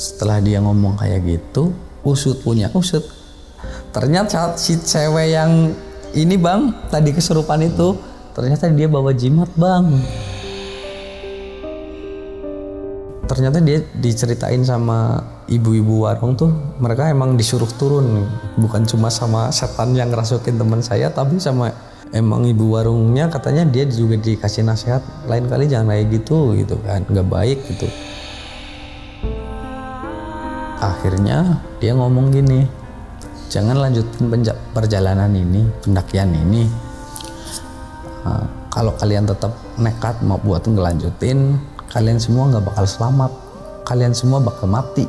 Setelah dia ngomong kayak gitu, usut punya usut. Ternyata si cewek yang ini bang, tadi kesurupan itu, ternyata dia bawa jimat bang. Ternyata dia diceritain sama ibu-ibu warung tuh, mereka emang disuruh turun. Bukan cuma sama setan yang ngerasukin teman saya, tapi sama emang ibu warungnya katanya dia juga dikasih nasihat lain kali jangan kayak gitu kan, nggak baik gitu. Akhirnya dia ngomong gini, jangan lanjutin perjalanan ini, pendakian ini. Kalau kalian tetap nekat mau buat ngelanjutin, kalian semua nggak bakal selamat, kalian semua bakal mati.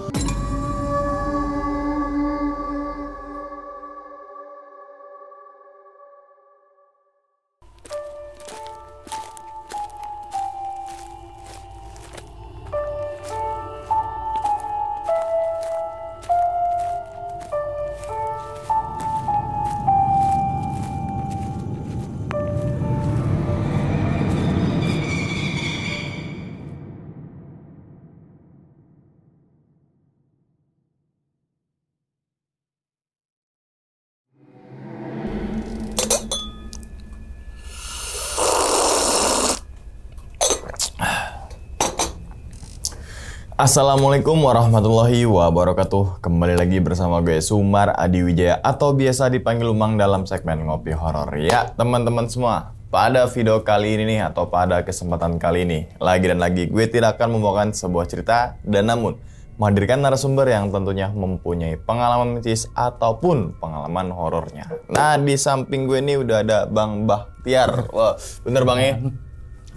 Assalamualaikum warahmatullahi wabarakatuh. Kembali lagi bersama gue Sumar Adi Wijaya atau biasa dipanggil Umang dalam segmen Ngopi Horor. Ya teman-teman semua, pada video kali ini nih atau pada kesempatan kali ini lagi dan lagi gue tidak akan membawakan sebuah cerita dan namun menghadirkan narasumber yang tentunya mempunyai pengalaman mistis ataupun pengalaman horornya. Nah di samping gue ini udah ada Bang Bahtiar. Wah bener Bang ya?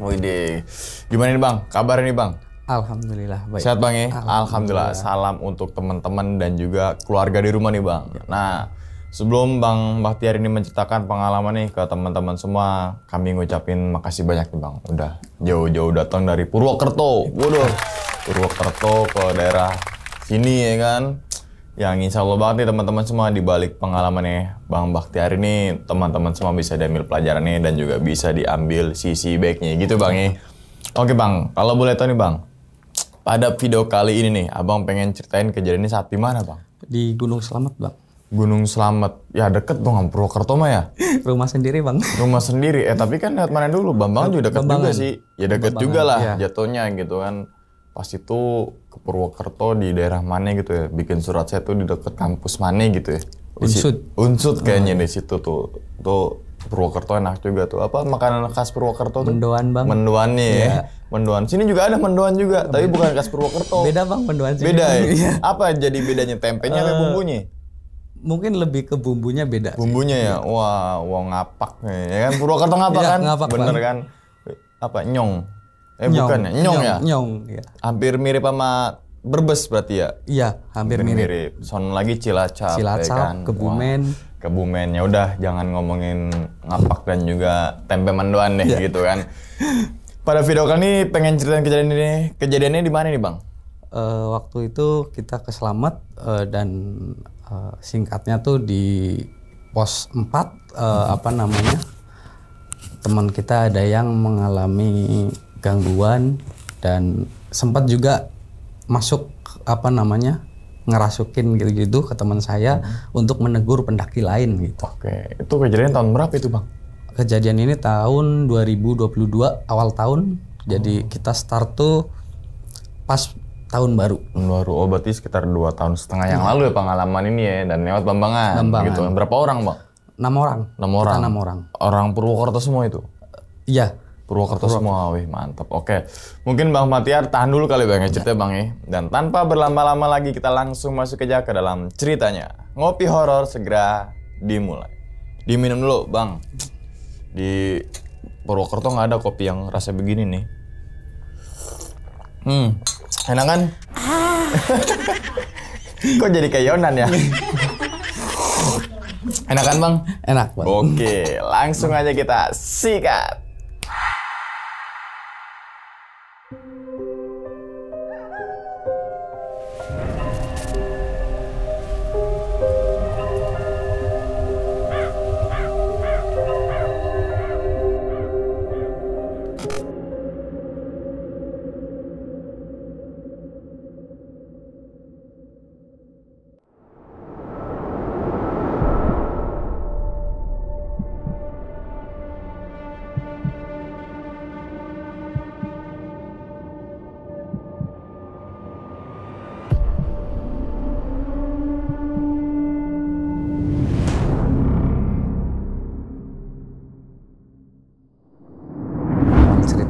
Wih gimana nih Bang? Kabar nih Bang? Alhamdulillah baik. Sehat Bang ya? Alhamdulillah. Salam untuk teman-teman dan juga keluarga di rumah nih Bang. Nah, sebelum Bang Bahtiar ini menceritakan pengalaman nih ke teman-teman semua, kami ngucapin makasih banyak nih Bang. Udah jauh-jauh datang dari Purwokerto. Waduh, Purwokerto ke daerah sini ya kan. Yang insya Allah banget nih teman-teman semua di balik pengalamannya Bang Bahtiar ini, teman-teman semua bisa diambil pelajarannya dan juga bisa diambil sisi baiknya gitu Bang ya. Oke Bang, kalau boleh tahu nih Bang, pada video kali ini nih, Abang pengen ceritain kejadian ini saat di mana, Bang? Di Gunung Slamet, Bang. Gunung Slamet. Ya deket dong, Purwokerto mah ya. Rumah sendiri, Bang. Rumah sendiri. Tapi kan lihat mana dulu, Bambang juga deket juga sih. Ya deket juga lah ya. Jatuhnya gitu kan. Pas itu ke Purwokerto di daerah mana gitu ya. Bikin surat saya tuh di deket kampus mana gitu ya. Unsud kayaknya di situ tuh. Tuh Purwokerto enak juga tuh. Apa makanan khas Purwokerto tuh? Mendoan Bang. Mendoan nih ya. Mendoan. Sini juga ada mendoan juga, tapi bukan khas Purwokerto. Beda Bang mendoan sini. Beda ya? Apa jadi bedanya? Tempenya atau bumbunya? Mungkin lebih ke bumbunya beda. Bumbunya ya? Wah, ngapak nih. Ya kan Purwokerto ngapak kan? Ngapak, bener Bang. kan? Apa? Nyong? Bukan ya? Nyong ya? Nyong ya. Hampir mirip sama Brebes berarti ya? Iya, hampir mirip. Sono lagi Cilacap ya kan? Kebumen. Kebumen. Ya udah jangan ngomongin ngapak dan juga tempe mendoan deh gitu kan. Pada video kali ini pengen ceritain kejadian ini. Kejadiannya di mana nih Bang? Waktu itu kita ke Slamet dan singkatnya tuh di pos 4 teman kita ada yang mengalami gangguan dan sempat juga masuk ngerasukin gitu-gitu ke teman saya untuk menegur pendaki lain gitu. Oke, itu kejadian tahun berapa itu Bang? Kejadian ini tahun 2022 awal tahun. Jadi kita start tuh pas tahun baru. Oh berarti sekitar 2,5 tahun yang lalu ya pengalaman ini ya dan lewat Bambangan. Gitu. Berapa orang Bang? 6 orang. 6 orang. Kita 6 orang. Orang Purwokerto semua itu? Iya. Purwokerto semua, wih mantap. Oke, mungkin Bang Bahtiar tahan dulu kali Bang ya cerita Bang ya. Dan tanpa berlama-lama lagi kita langsung masuk aja ke dalam ceritanya. Ngopi horor segera dimulai. Diminum dulu Bang. Di Purwokerto nggak ada kopi yang rasa begini nih. Enak kan? Kok jadi kayak Yonan ya? Enak kan Bang? Enak Bang. Oke, langsung aja kita sikat.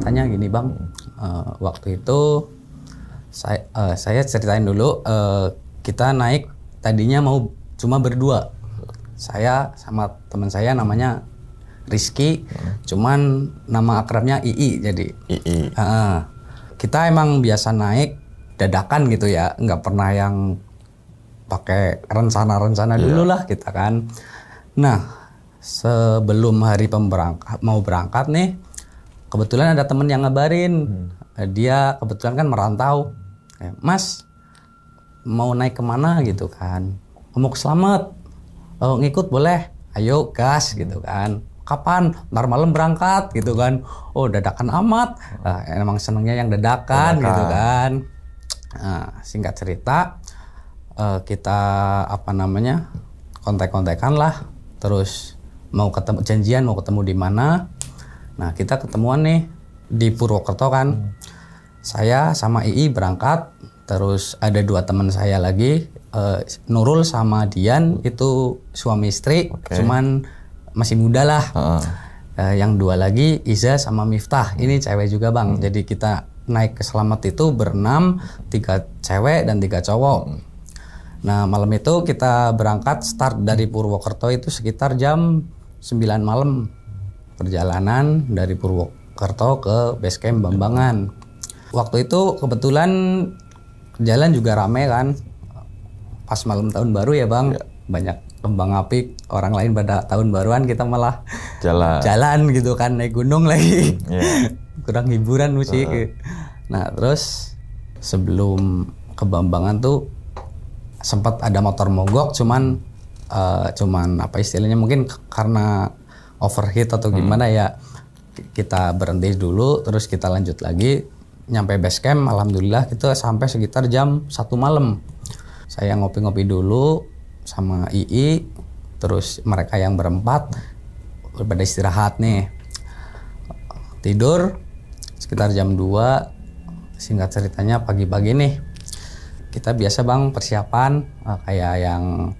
ceritanya gini bang, waktu itu saya ceritain dulu, kita naik tadinya mau cuma berdua, saya sama teman saya namanya Rizky, cuman nama akrabnya II jadi. II. Kita emang biasa naik dadakan gitu ya, nggak pernah yang pakai rencana-rencana dulu lah kita kan. Nah sebelum hari mau berangkat nih, kebetulan ada temen yang ngabarin, dia kebetulan kan merantau. Mas mau naik kemana gitu kan, mau ke Slamet, ngikut boleh, ayo gas gitu kan. Kapan? Ntar malam berangkat gitu kan. Oh dadakan amat, emang senengnya yang dadakan gitu kan. Singkat cerita, kita kontak-kontakan lah, terus mau ketemu, janjian mau ketemu di mana. Nah kita ketemuan nih di Purwokerto kan. Saya sama II berangkat, terus ada 2 teman saya lagi, Nurul sama Dian, itu suami istri, cuman masih muda lah. Yang 2 lagi Iza sama Miftah, ini cewek juga bang. Jadi kita naik ke Slamet itu berenam, 3 cewek dan 3 cowok. Nah malam itu kita berangkat, start dari Purwokerto itu sekitar jam 9 malam. Perjalanan dari Purwokerto ke base camp Bambangan. Waktu itu kebetulan jalan juga rame kan, pas malam tahun baru ya bang, banyak kembang api, orang lain pada tahun baruan, kita malah jalan gitu kan, naik gunung lagi. Kurang hiburan musik. Nah terus sebelum ke Bambangan tuh sempat ada motor mogok, cuman apa istilahnya, mungkin karena overheat atau gimana ya, kita berhenti dulu, terus kita lanjut lagi. Nyampe base camp, alhamdulillah kita sampai sekitar jam 1 malam. Saya ngopi-ngopi dulu sama II, terus mereka yang berempat pada istirahat nih. Tidur sekitar jam 2. Singkat ceritanya pagi-pagi nih, kita biasa bang persiapan, kayak yang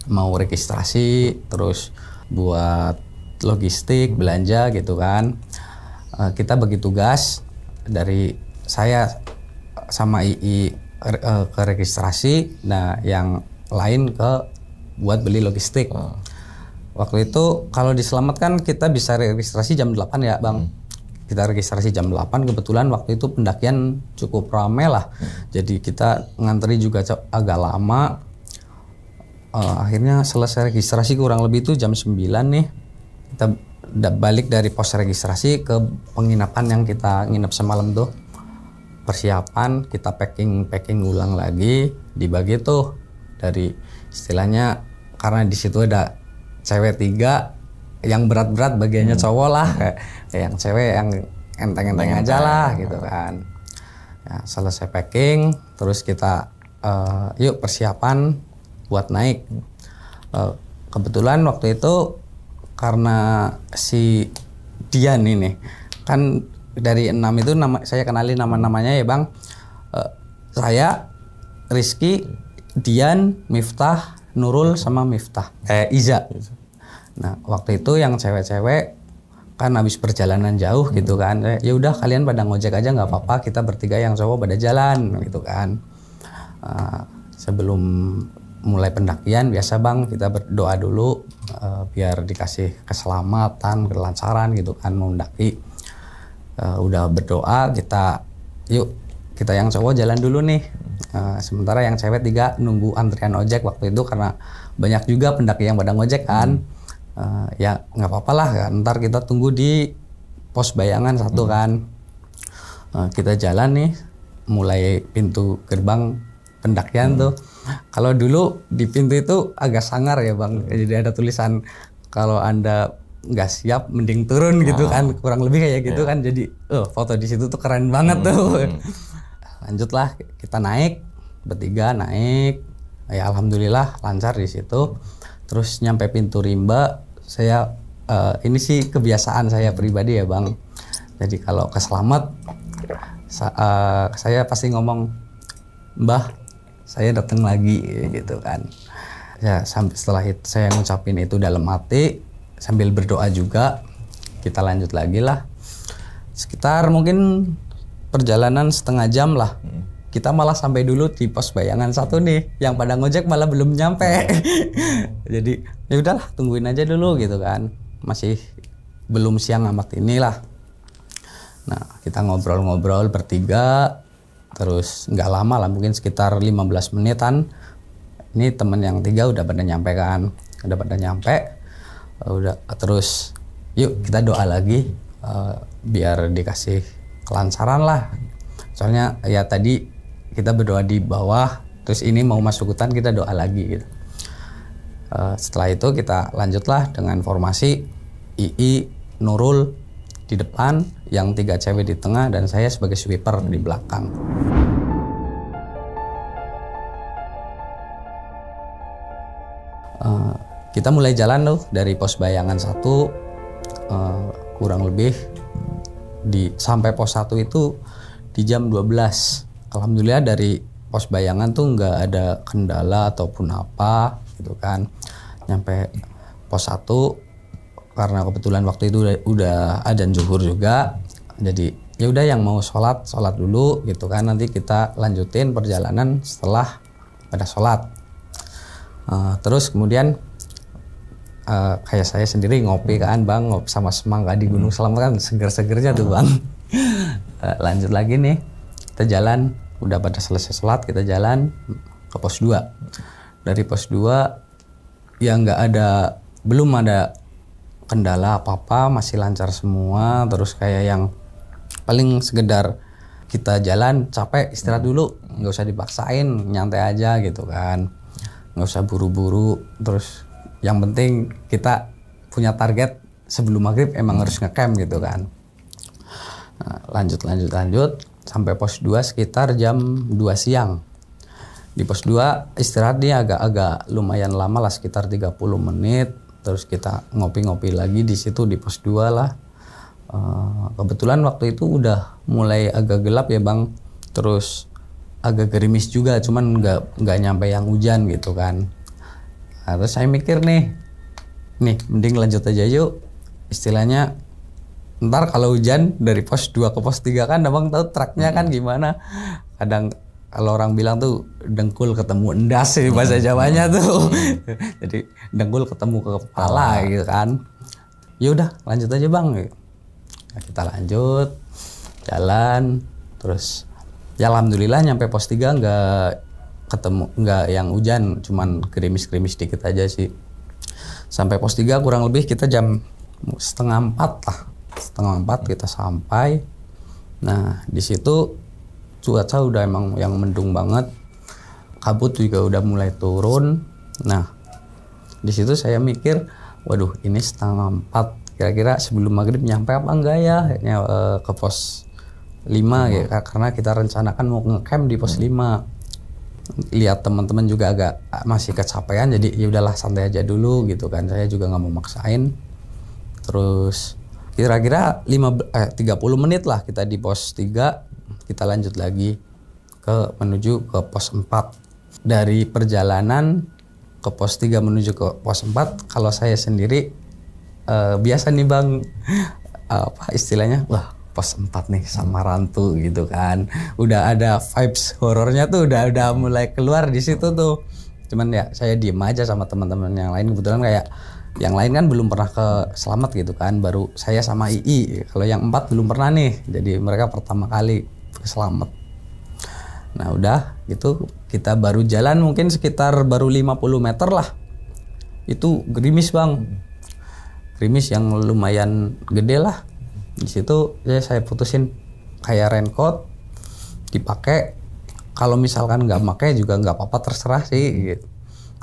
mau registrasi, terus buat logistik, belanja gitu kan. Kita bagi tugas, dari saya sama II ke registrasi, nah yang lain buat beli logistik. Waktu itu kalau di Slamet kan kita bisa registrasi jam 8 ya bang. Kita registrasi jam 8, kebetulan waktu itu pendakian cukup ramai lah. Jadi kita ngantri juga agak lama. Akhirnya selesai registrasi kurang lebih itu jam 9 nih. Kita balik dari pos registrasi ke penginapan yang kita nginep semalam tuh. Persiapan, kita packing ulang lagi, dibagi tuh dari istilahnya, karena di situ ada cewek 3, yang berat-berat bagiannya cowok lah, kayak yang cewek yang enteng-enteng aja lah gitu kan. Ya, selesai packing, terus kita yuk persiapan buat naik. Kebetulan waktu itu karena si Dian ini kan dari 6 itu saya kenali nama-namanya ya bang. Saya, Rizky, Dian, Miftah, Nurul sama Iza. Nah waktu itu yang cewek-cewek kan habis perjalanan jauh gitu kan, ya udah kalian pada ngojek aja nggak apa-apa, kita bertiga yang cowok pada jalan gitu kan. Sebelum mulai pendakian biasa bang kita berdoa dulu, biar dikasih keselamatan, kelancaran gitu kan mau mendaki. Udah berdoa, kita yang cowok jalan dulu nih. Sementara yang cewek 3 nunggu antrian ojek waktu itu, karena banyak juga pendaki yang pada ngojek kan. Ya nggak apa-apa lah kan, ntar kita tunggu di pos bayangan 1 kan. Kita jalan nih, mulai pintu gerbang pendakian tuh. Kalau dulu di pintu itu agak sangar ya bang, jadi ada tulisan kalau Anda nggak siap mending turun gitu kan, kurang lebih kayak gitu kan. Jadi foto di situ tuh keren banget tuh. Lanjutlah kita naik, bertiga naik, ya alhamdulillah lancar di situ. Terus nyampe pintu rimba, saya ini sih kebiasaan saya pribadi ya bang. Jadi kalau ke Slamet, saya pasti ngomong, Mbah saya datang lagi gitu kan. Ya setelah itu saya ngucapin itu dalam hati sambil berdoa juga, kita lanjut lagi lah. Sekitar mungkin perjalanan setengah jam lah. Kita malah sampai dulu di pos bayangan 1 nih, yang pada ngojek malah belum nyampe. Jadi ya udahlah, tungguin aja dulu gitu kan. Masih belum siang amat inilah. Nah, kita ngobrol-ngobrol bertiga, terus nggak lama lah, mungkin sekitar 15 menitan. Ini temen yang 3 udah pada nyampe kan, udah terus yuk kita doa lagi biar dikasih kelancaran lah. Soalnya ya tadi kita berdoa di bawah, terus ini mau masuk hutan kita doa lagi gitu. Setelah itu kita lanjutlah dengan formasi II, Nurul di depan, yang 3 cewek di tengah, dan saya sebagai sweeper di belakang. Kita mulai jalan tuh dari pos bayangan 1, kurang lebih sampai pos 1 itu di jam 12. Alhamdulillah dari pos bayangan tuh nggak ada kendala ataupun apa gitu kan. Nyampe pos 1 karena kebetulan waktu itu udah adzan zuhur juga. Jadi ya udah, yang mau sholat dulu gitu kan. Nanti kita lanjutin perjalanan setelah pada sholat. Terus kemudian kayak saya sendiri ngopi kan bang, ngopi sama semangka di Gunung Selamat kan, seger-segernya tuh bang. Lanjut lagi nih, kita jalan, udah pada selesai sholat kita jalan ke pos 2. Dari pos 2 ya belum ada kendala apa-apa, masih lancar semua. Terus kayak yang paling sekedar kita jalan capek istirahat dulu, nggak usah dipaksain, nyantai aja gitu kan, nggak usah buru-buru. Terus yang penting kita punya target sebelum maghrib emang harus ngecamp gitu kan. Nah, lanjut sampai pos 2 sekitar jam 2 siang. Di pos 2 istirahat nih agak lumayan lama lah, sekitar 30 menit. Terus kita ngopi-ngopi lagi di situ di pos 2 lah. Kebetulan waktu itu udah mulai agak gelap ya bang. Terus agak gerimis juga, cuman nggak nyampe yang hujan gitu kan. Nah, terus saya mikir nih mending lanjut aja yuk. Istilahnya ntar kalau hujan dari pos 2 ke pos 3 kan abang tahu treknya kan gimana. Kadang kalau orang bilang tuh dengkul ketemu endas sih bahasa Jawanya tuh. Jadi dengkul ketemu ke kepala gitu kan. Ya udah lanjut aja bang. Nah, kita lanjut jalan terus. Ya alhamdulillah nyampe pos 3 nggak yang hujan, cuman gerimis-gerimis dikit aja sih. Sampai pos 3 kurang lebih kita jam 3:30 lah. 3:30 kita sampai. Nah di situ cuaca udah emang yang mendung banget, kabut juga udah mulai turun. Nah di situ saya mikir, waduh ini 3:30, kira-kira sebelum maghrib nyampe apa enggak ya ke pos 5 ya, karena kita rencanakan mau ngecamp di pos 5. Lihat teman-teman juga agak masih kecapean, jadi ya udahlah santai aja dulu gitu kan. Saya juga nggak mau maksain. Terus kira-kira 30 menit lah kita di pos 3, kita lanjut lagi menuju ke pos 4. Dari perjalanan ke pos 3 menuju ke pos 4, kalau saya sendiri biasa nih bang, apa istilahnya, wah pos 4 nih sama rantu gitu kan. Udah ada vibes horornya tuh udah mulai keluar di situ tuh. Cuman ya saya diem aja sama teman-teman yang lain. Kebetulan kayak yang lain kan belum pernah ke Selamat gitu kan, baru saya sama II. Kalau yang 4 belum pernah nih, jadi mereka pertama kali ke Selamat. Nah udah gitu kita baru jalan mungkin sekitar baru 50 meter lah, itu gerimis bang, gerimis yang lumayan gede lah. Di situ ya saya putusin kayak raincoat dipakai. Kalau misalkan nggak pakai juga nggak apa-apa, terserah sih gitu.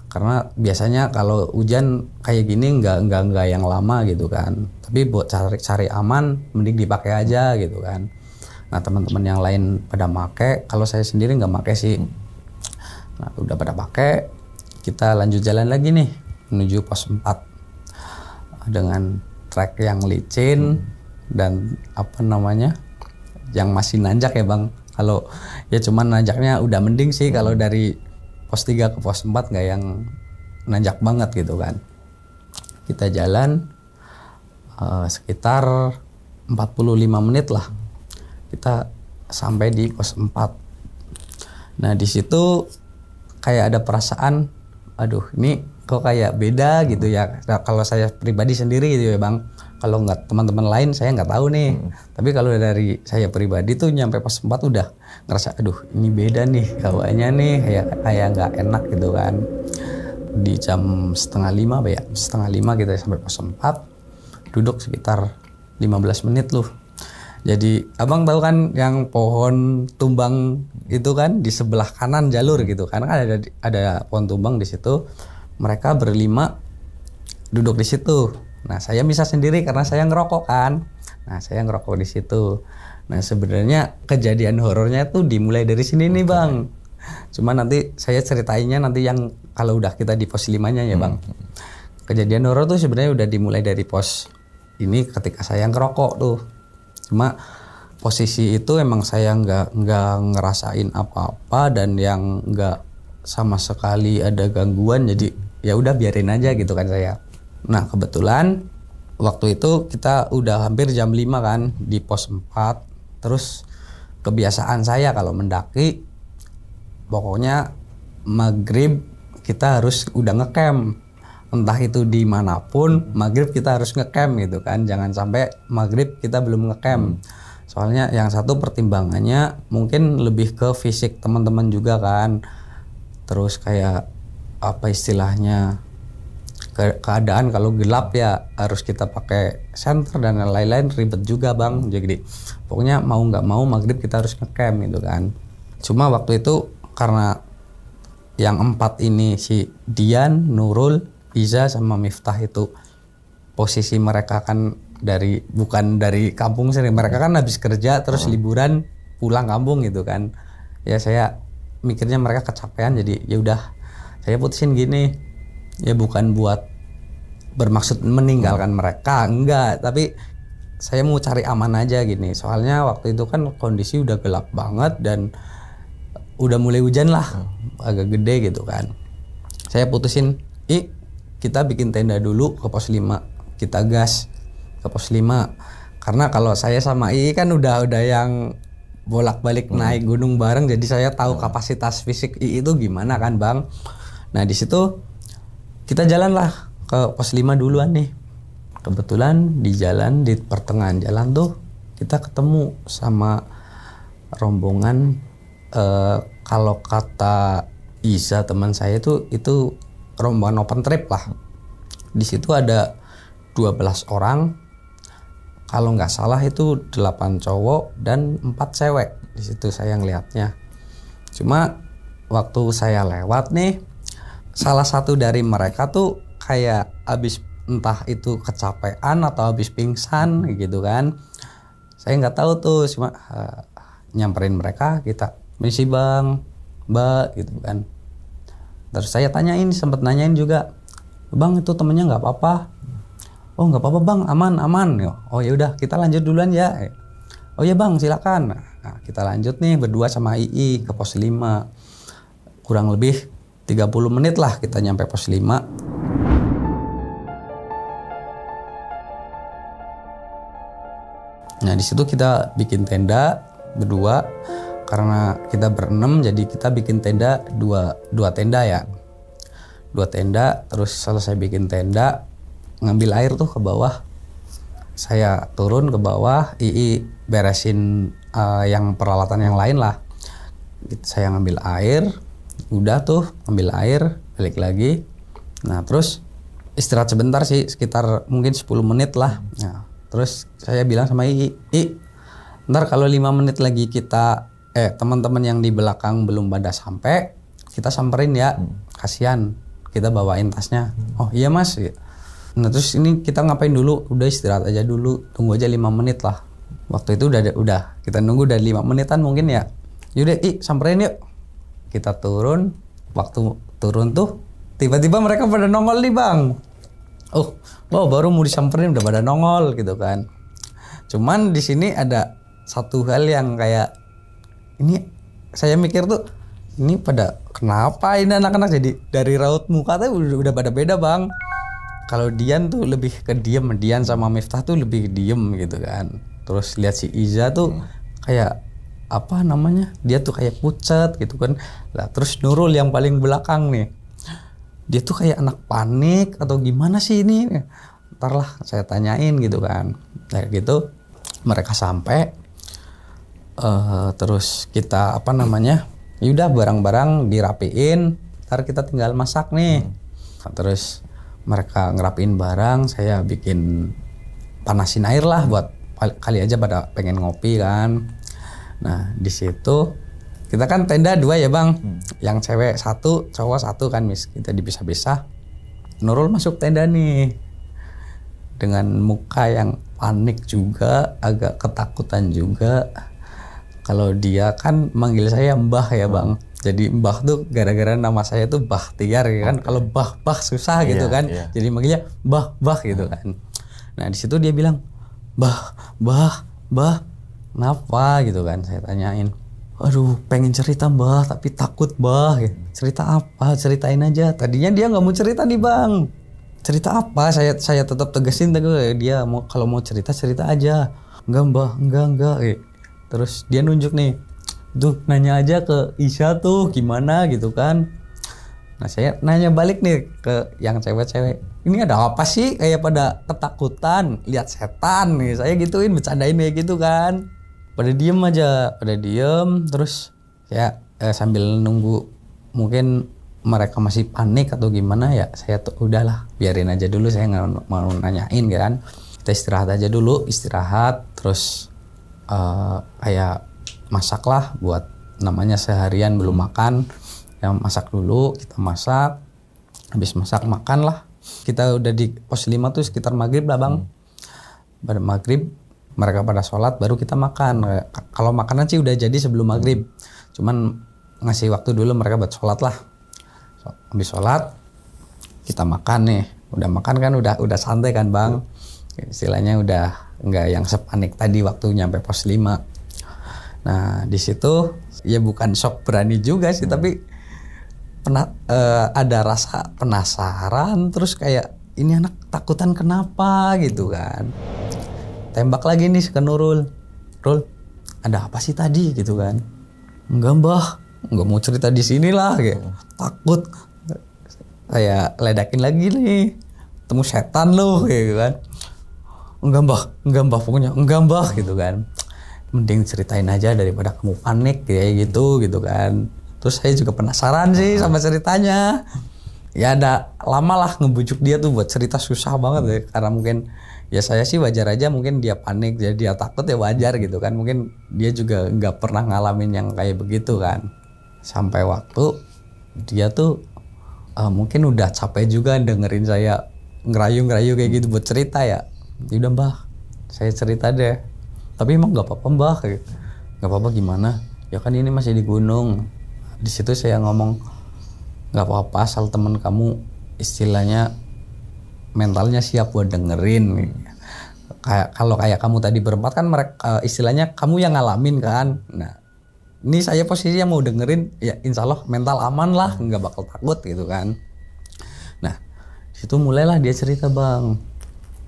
Karena biasanya kalau hujan kayak gini nggak yang lama gitu kan. Tapi buat cari aman mending dipakai aja gitu kan. Nah teman-teman yang lain pada pakai, kalau saya sendiri nggak pakai sih. Nah udah pada pakai, kita lanjut jalan lagi nih menuju pos 4 dengan trek yang licin dan apa namanya yang masih nanjak ya bang. Kalau ya cuman nanjaknya udah mending sih, kalau dari pos 3 ke pos 4 nggak yang nanjak banget gitu kan. Kita jalan sekitar 45 menit lah kita sampai di pos 4. Nah di situ kayak ada perasaan, aduh ini kok kayak beda gitu ya. Nah, kalau saya pribadi sendiri gitu ya Bang. Kalau nggak teman-teman lain saya nggak tahu nih. Tapi kalau dari saya pribadi tuh nyampe pos 4 udah ngerasa aduh ini beda nih hawanya nih, kayak nggak enak gitu kan. Di jam 4:30 ya, 4:30 kita sampai pos 4, duduk sekitar 15 menit loh. Jadi abang tahu kan yang pohon tumbang itu kan di sebelah kanan jalur gitu, karena kan ada pohon tumbang di situ. Mereka berlima duduk di situ. Nah saya bisa sendiri karena saya ngerokok kan. Nah saya ngerokok di situ. Nah sebenarnya kejadian horornya tuh dimulai dari sini nih Bang. Cuma nanti saya ceritainnya nanti yang kalau udah kita di pos 5-nya ya Bang. Kejadian horor tuh sebenarnya udah dimulai dari pos ini ketika saya ngerokok tuh. Cuma posisi itu emang saya nggak ngerasain apa-apa dan yang nggak sama sekali ada gangguan, jadi ya udah biarin aja gitu kan saya. Nah kebetulan waktu itu kita udah hampir jam 5 kan di pos 4. Terus kebiasaan saya kalau mendaki pokoknya maghrib kita harus udah ngecamp. Entah itu dimanapun maghrib kita harus ngecamp gitu kan. Jangan sampai maghrib kita belum ngecamp. Soalnya yang satu pertimbangannya mungkin lebih ke fisik teman-teman juga kan. Terus kayak apa istilahnya, keadaan kalau gelap ya harus kita pakai senter dan lain-lain, ribet juga Bang. Jadi pokoknya mau nggak mau maghrib kita harus ngecamp gitu kan. Cuma waktu itu karena yang 4 ini si Dian, Nurul, Iza sama Miftah itu posisi mereka kan bukan dari kampung sini. Mereka kan habis kerja terus liburan pulang kampung gitu kan. Ya saya mikirnya mereka kecapean, jadi ya udah saya putusin gini. Ya bukan buat bermaksud meninggalkan mereka, enggak, tapi saya mau cari aman aja gini. Soalnya waktu itu kan kondisi udah gelap banget dan udah mulai hujan lah, agak gede gitu kan. Saya putusin, kita bikin tenda dulu ke pos 5. Kita gas ke pos 5. Karena kalau saya sama kan udah yang bolak-balik naik gunung bareng, jadi saya tahu kapasitas fisik itu gimana kan Bang. Nah di situ kita jalan lah ke pos 5 duluan nih. Kebetulan di jalan, di pertengahan jalan tuh kita ketemu sama rombongan, kalau kata Isa teman saya tuh itu rombongan open trip lah. Di situ ada 12 orang. Kalau nggak salah itu 8 cowok dan 4 cewek. Di situ saya ngelihatnya. Cuma waktu saya lewat nih, salah satu dari mereka tuh kayak abis entah itu kecapean atau habis pingsan gitu kan. Saya nggak tahu tuh, cuma nyamperin mereka, kita misi Bang, Mbak gitu kan. Terus saya sempat nanyain juga, Bang itu temennya nggak apa-apa? Oh nggak apa-apa Bang, aman. Oh ya udah kita lanjut duluan ya. Oh ya Bang silakan. Nah, kita lanjut nih berdua sama II ke pos 5. Kurang lebih 30 menit lah kita nyampe pos 5. Nah di situ kita bikin tenda berdua, karena kita berenam jadi kita bikin tenda dua tenda ya. 2 tenda, terus selesai bikin tenda ngambil air tuh ke bawah. Saya turun ke bawah, II beresin yang peralatan yang lain lah. Saya ngambil air, udah tuh ngambil air, balik lagi. Nah terus istirahat sebentar sih, sekitar mungkin 10 menit lah. Nah, terus saya bilang sama II, ntar kalau 5 menit lagi kita teman-teman yang di belakang belum pada sampai, kita samperin ya, kasihan kita bawain tasnya. Oh iya mas. Nah terus ini kita ngapain dulu? Udah istirahat aja dulu, tunggu aja 5 menit lah. Waktu itu udah kita nunggu udah 5 menitan mungkin ya. Yaudah samperin yuk. Kita turun. Waktu turun tuh tiba-tiba mereka pada nongol nih Bang. Wow baru mau disamperin udah pada nongol gitu kan. Cuman di sini ada satu hal yang kayak ini saya mikir tuh, ini pada kenapa ini anak-anak jadi dari raut muka tuh udah pada beda Bang. Kalau Dian tuh lebih ke diem, Dian sama Miftah tuh lebih diem gitu kan. Terus lihat si Iza tuh kayak apa namanya, dia tuh kayak pucat gitu kan. Lah terus Nurul yang paling belakang nih, dia tuh kayak anak panik atau gimana sih ini. Ntar lah saya tanyain gitu kan. Kayak gitu mereka sampai, terus kita apa namanya, yaudah barang-barang dirapiin, ntar kita tinggal masak nih. Nah, terus mereka ngerapiin barang, saya bikin panasin air lah buat kali aja pada pengen ngopi kan. Nah di situ kita kan tenda 2 ya bang, yang cewek 1 cowok 1 kan, kita dipisah-pisah. Nurul masuk tenda nih dengan muka yang panik juga, agak ketakutan juga. Kalau dia kan manggil saya Mbah ya bang, jadi Mbah tuh gara-gara nama saya tuh Bahtiar ya kan. Kalau Bah susah gitu kan, jadi manggilnya Bah gitu kan. Nah di situ dia bilang Bah, kenapa gitu kan? Saya tanyain, aduh pengen cerita Mbah tapi takut Mbah. Cerita apa? Ceritain aja. Tadinya dia nggak mau cerita nih bang. Cerita apa? Saya tetap tegesin dia, kalau mau cerita aja. Enggak Mbah, enggak. Terus dia nunjuk nih, tuh nanya aja ke Isya tuh gimana gitu kan. Nah saya nanya balik nih ke yang cewek-cewek, ini ada apa sih kayak pada ketakutan lihat setan nih, saya gituin, bercandain kayak gitu kan. Pada diem aja, terus ya sambil nunggu mungkin mereka masih panik atau gimana ya, saya tuh udahlah biarin aja dulu, saya nggak mau nanyain kan. Kita istirahat aja dulu, terus kayak masak lah buat namanya seharian belum makan, yang masak dulu, kita masak, habis masak makan lah. Kita udah di pos 5 tuh sekitar maghrib lah bang. Pada maghrib mereka pada sholat baru kita makan. Kalau makanan sih udah jadi sebelum maghrib, cuman ngasih waktu dulu mereka buat sholat lah. Habis sholat kita makan nih, udah makan kan udah santai kan bang, istilahnya udah nggak yang sepanik tadi waktu nyampe pos 5. Nah di situ ya bukan shock berani juga sih, tapi ada rasa penasaran, terus kayak ini anak takutan kenapa gitu kan. Tembak lagi nih ke Nurul, ada apa sih tadi gitu kan. Enggak Mbah, nggak mau cerita di sini lah, kayak takut. Kayak ledakin lagi nih, temu setan loh gitu kan. Enggak mbah pokoknya enggak mbah gitu kan. Mending ceritain aja daripada kamu panik kayak gitu kan. Terus saya juga penasaran sih sama ceritanya. Ya ada lama lah ngebujuk dia tuh buat cerita, susah banget ya. Karena mungkin ya saya sih wajar aja, mungkin dia panik jadi dia takut ya wajar gitu kan. Mungkin dia juga nggak pernah ngalamin yang kayak begitu kan. Sampai waktu dia tuh mungkin udah capek juga dengerin saya ngerayu kayak gitu buat cerita ya. Udah Mbah, saya cerita deh. Tapi emang nggak apa-apa Mbah, nggak apa-apa gimana? Ya kan ini masih di gunung. Di situ saya ngomong nggak apa-apa asal teman kamu istilahnya mentalnya siap buat dengerin. Kalau kayak kamu tadi berempat kan mereka istilahnya kamu yang ngalamin kan. Nah ini saya posisinya mau dengerin ya, insya Allah mental aman lah, nggak bakal takut gitu kan. Nah situ mulailah dia cerita bang.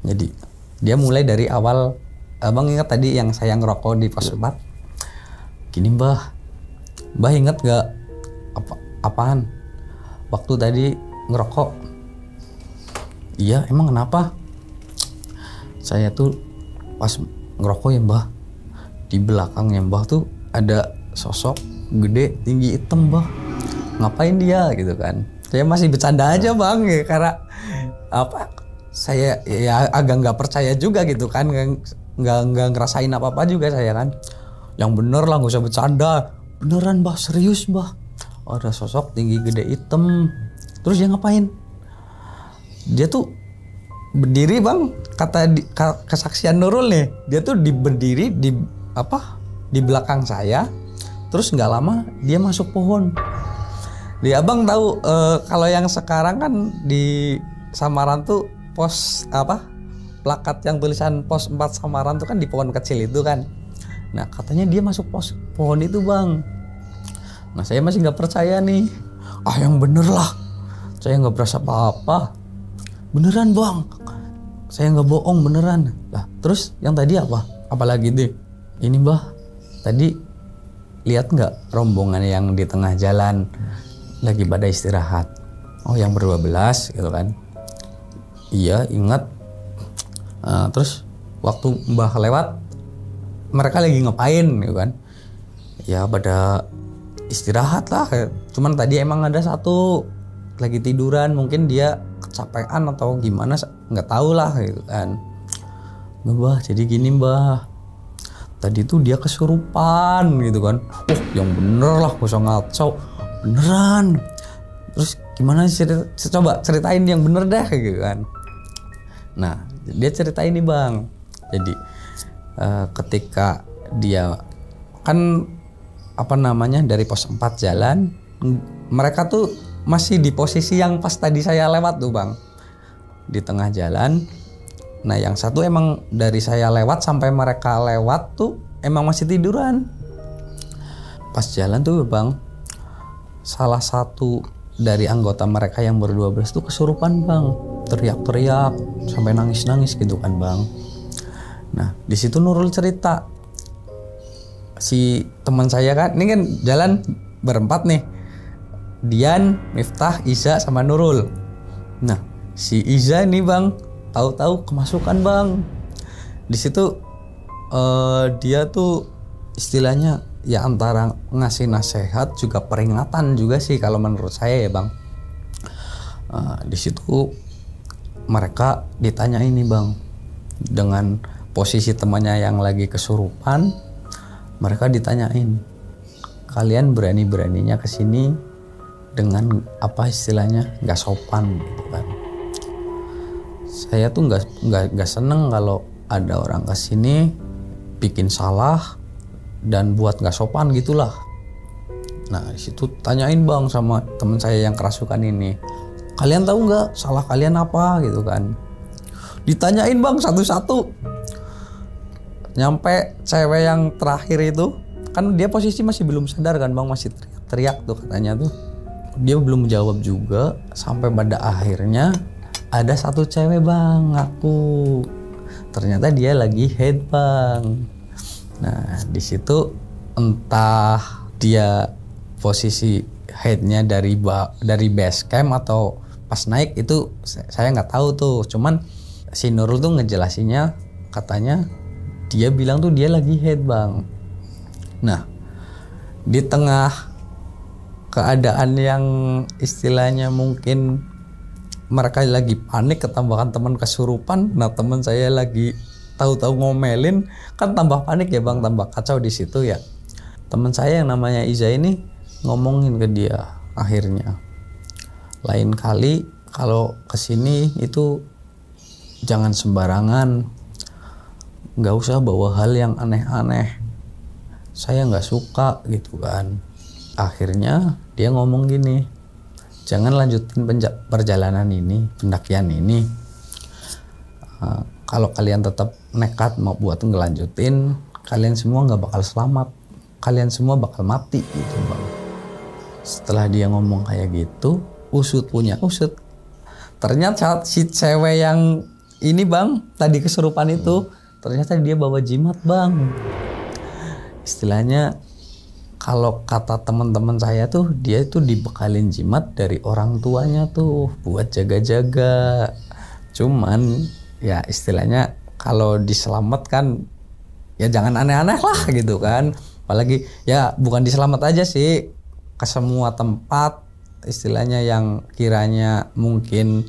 Jadi dia mulai dari awal. Bang ingat tadi yang saya ngerokok di pos 4? Gini Mbah inget gak apaan? Waktu tadi ngerokok. Iya emang kenapa? Saya tuh pas ngerokok ya Mbah, di belakangnya Mbah tuh ada sosok gede tinggi hitam Mbah. Ngapain dia gitu kan? Saya masih bercanda aja bang ya, karena apa? Saya ya agak nggak percaya juga gitu kan, nggak ngerasain apa juga saya kan. Yang bener lah, nggak usah bercanda, beneran Mbah, serius Mbah. Ada sosok tinggi gede hitam. Terus dia ngapain? Dia tuh berdiri bang, kesaksian Nurul nih, dia tuh berdiri di belakang saya. Terus nggak lama dia masuk pohon. Di abang tahu kalau yang sekarang kan di Samaran tuh pos plakat yang tulisan pos 4 Samaran tuh kan di pohon kecil itu kan. Nah katanya dia masuk pohon itu bang. Nah saya masih nggak percaya nih. Yang bener lah, saya nggak berasa apa-apa. Beneran bang, saya nggak bohong beneran. Lah terus yang tadi apa apalagi deh, ini Mbah tadi lihat nggak rombongan yang di tengah jalan lagi pada istirahat? Oh yang ber-12 gitu kan. Iya ingat. Terus waktu Mbah lewat mereka lagi ngapain gitu kan? Ya pada istirahat lah. Cuman tadi emang ada satu lagi tiduran, mungkin dia kecapean atau gimana, nggak tahu lah gitu kan. Mbah jadi gini Mbah, tadi tuh dia kesurupan gitu kan. Yang bener lah, gak usah ngaco, beneran. Terus gimana sih, coba ceritain yang bener deh gitu kan. Nah dia ceritain nih Bang, jadi ketika dia kan dari pos 4 jalan, mereka tuh masih di posisi yang pas tadi saya lewat tuh Bang, di tengah jalan. Nah yang satu emang dari saya lewat sampai mereka lewat tuh emang masih tiduran. Pas jalan tuh Bang, salah satu dari anggota mereka yang ber-12 tuh kesurupan Bang, teriak-teriak sampai nangis-nangis gitu kan Bang. Nah di situ Nurul cerita, si teman saya kan, ini kan jalan berempat nih, Dian, Miftah, Iza sama Nurul. Nah si Iza nih Bang, tahu-tahu kemasukan Bang. Di situ dia tuh istilahnya ya antara ngasih nasihat juga peringatan juga sih kalau menurut saya ya Bang. Di situ mereka ditanya ini Bang, dengan posisi temannya yang lagi kesurupan, mereka ditanyain, kalian berani-beraninya kesini dengan apa istilahnya nggak sopan gitu kan. Saya tuh nggak seneng kalau ada orang kesini bikin salah dan buat nggak sopan gitulah. Nah di situ tanyain Bang sama teman saya yang kerasukan ini, kalian tahu nggak salah kalian apa gitu kan. Ditanyain Bang satu-satu. Nyampe cewek yang terakhir itu kan dia posisi masih belum sadar kan Bang, masih teriak-teriak tuh katanya tuh. Dia belum jawab juga sampai pada akhirnya ada satu cewek Bang ngaku, ternyata dia lagi head Bang. Nah di situ entah dia posisi headnya dari base camp atau pas naik itu saya nggak tahu tuh. Cuman si Nurul tuh ngejelasinnya katanya dia bilang tuh dia lagi head Bang. Nah di tengah keadaan yang istilahnya mungkin mereka lagi panik, ketambahan teman kesurupan. Nah teman saya lagi tahu-tahu ngomelin, kan tambah panik ya Bang, tambah kacau di situ ya. Teman saya yang namanya Iza ini ngomongin ke dia akhirnya, lain kali kalau kesini itu jangan sembarangan, nggak usah bawa hal yang aneh-aneh, saya nggak suka gitu kan. Akhirnya dia ngomong gini, jangan lanjutin perjalanan ini, pendakian ini. Kalau kalian tetap nekat mau buat ngelanjutin, kalian semua nggak bakal selamat, kalian semua bakal mati gitu Bang. Setelah dia ngomong kayak gitu, usut punya usut, ternyata si cewek yang ini Bang tadi kesurupan itu ternyata dia bawa jimat Bang. Istilahnya kalau kata teman-teman saya tuh, dia tuh dibekalin jimat dari orang tuanya tuh buat jaga-jaga. Cuman ya istilahnya kalau diselamatkan ya jangan aneh-aneh lah gitu kan. Apalagi ya bukan diselamat aja sih, ke semua tempat istilahnya yang kiranya mungkin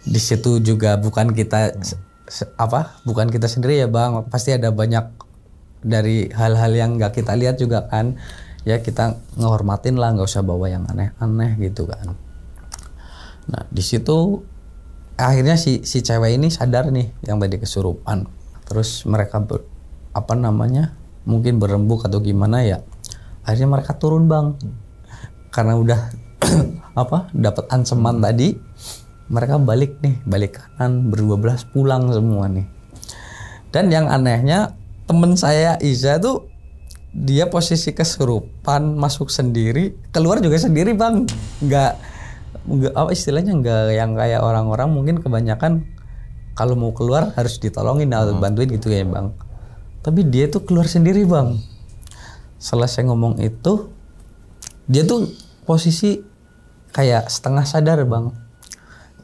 di situ juga bukan kita bukan kita sendiri ya Bang. Pasti ada banyak dari hal-hal yang nggak kita lihat juga kan, ya kita ngehormatin lah, nggak usah bawa yang aneh-aneh gitu kan. Nah di situ akhirnya si cewek ini sadar nih yang tadi kesurupan. Terus mereka mungkin berembuk atau gimana ya, akhirnya mereka turun Bang, karena udah dapat ancaman tadi. Mereka balik kanan ber-12 pulang semua nih. Dan yang anehnya temen saya Iza tuh dia posisi kesurupan, masuk sendiri, keluar juga sendiri Bang. Nggak istilahnya nggak yang kayak orang-orang mungkin kebanyakan kalau mau keluar harus ditolongin atau bantuin gitu ya Bang. Tapi dia tuh keluar sendiri bang. Selesai ngomong itu, dia tuh posisi kayak setengah sadar bang.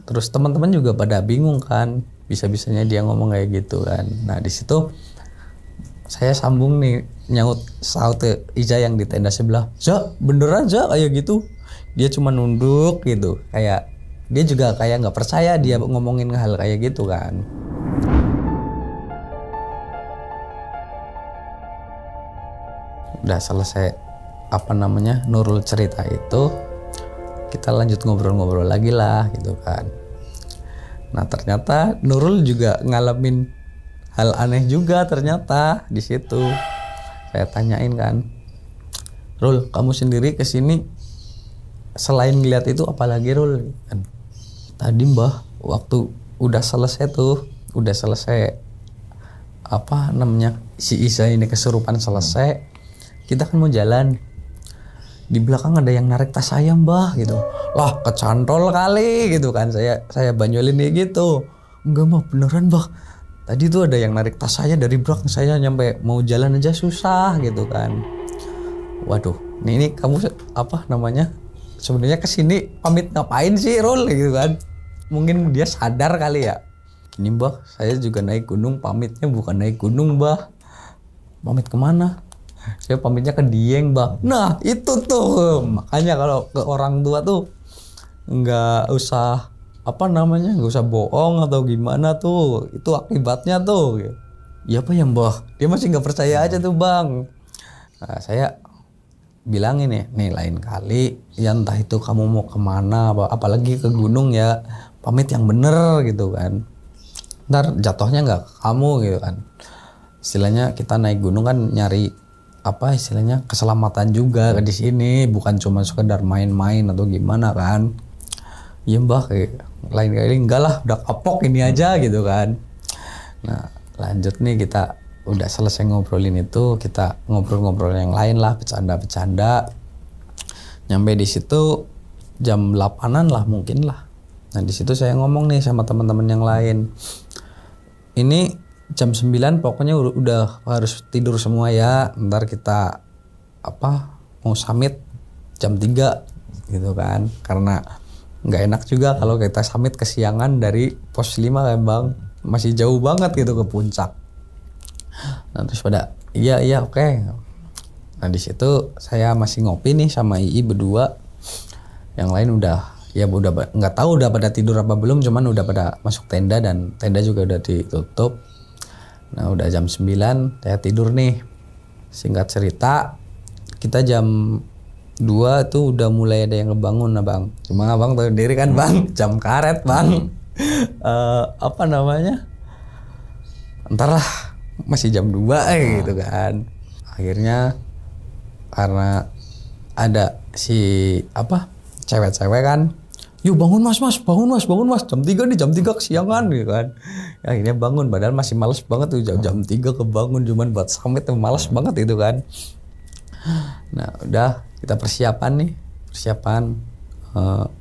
Terus teman-teman juga pada bingung kan, bisa-bisanya dia ngomong kayak gitu kan. Nah di situ saya sambung nih, nyaut saut Iza yang di tenda sebelah. "Ja, beneran Ja kayak gitu?" Dia cuma nunduk gitu, kayak dia juga kayak nggak percaya dia ngomongin hal kayak gitu kan. Udah selesai Nurul cerita itu, kita lanjut ngobrol-ngobrol lagi lah gitu kan. Nah ternyata Nurul juga ngalamin hal aneh juga ternyata di situ. Saya tanyain kan, "Rul, kamu sendiri kesini selain ngeliat itu apalagi Rul?" Kan, "Tadi Mbah waktu udah selesai si Isa ini kesurupan selesai, kita kan mau jalan, di belakang ada yang narik tas saya Mbah," gitu. "Lah kecantol kali," gitu kan, saya banyolin kayak gitu. "Enggak Mbah, beneran Mbah, tadi tuh ada yang narik tas saya dari belakang, saya nyampe mau jalan aja susah," gitu kan. Waduh, ini kamu sebenarnya kesini pamit ngapain sih Rul gitu kan. Mungkin dia sadar kali ya. "Gini Mbah, saya juga naik gunung, pamitnya bukan naik gunung Mbah." "Pamit kemana?" "Saya pamitnya ke Dieng Mbah." Nah itu tuh, makanya kalau ke orang tua tuh nggak usah nggak usah bohong atau gimana tuh, itu akibatnya tuh. "Ya apa ya Mbah?" Dia masih nggak percaya aja tuh bang. Nah, saya bilang ini nih, lain kali ya entah itu kamu mau kemana, apalagi ke gunung ya pamit yang bener gitu kan, ntar jatuhnya nggak ke kamu gitu kan. Istilahnya kita naik gunung kan nyari keselamatan juga di sini, bukan cuma sekedar main-main atau gimana kan. "Iya Mbah, lain kali enggak lah, udah kapok ini aja," gitu kan. Nah lanjut nih, kita udah selesai ngobrolin itu, kita ngobrol-ngobrol yang lain lah, bercanda-bercanda. Nyampe di situ jam 8-an lah mungkin lah. Nah di situ saya ngomong nih sama teman-teman yang lain, "Ini jam 9 pokoknya udah harus tidur semua ya, ntar kita mau summit jam 3 gitu kan, karena nggak enak juga kalau kita summit kesiangan dari pos 5 kan bang, masih jauh banget gitu ke puncak." Nah terus pada iya oke. Nah di situ saya masih ngopi nih sama Ii berdua, yang lain udah nggak tahu udah pada tidur apa belum, cuman udah pada masuk tenda dan tenda juga udah ditutup. Nah udah jam 9 saya tidur nih. Singkat cerita, kita jam 2 tuh udah mulai ada yang ngebangun abang. Cuma abang tahu sendiri kan bang, jam karet bang. Entar lah, masih jam 2 gitu kan. Akhirnya karena ada cewek-cewek kan, "Yuk bangun mas, bangun mas, jam 3 nih, jam 3 kesiangan," gitu kan. Akhirnya bangun, padahal masih males banget tuh jam 3 kebangun, cuman buat summit tuh males banget itu kan. Nah udah kita persiapan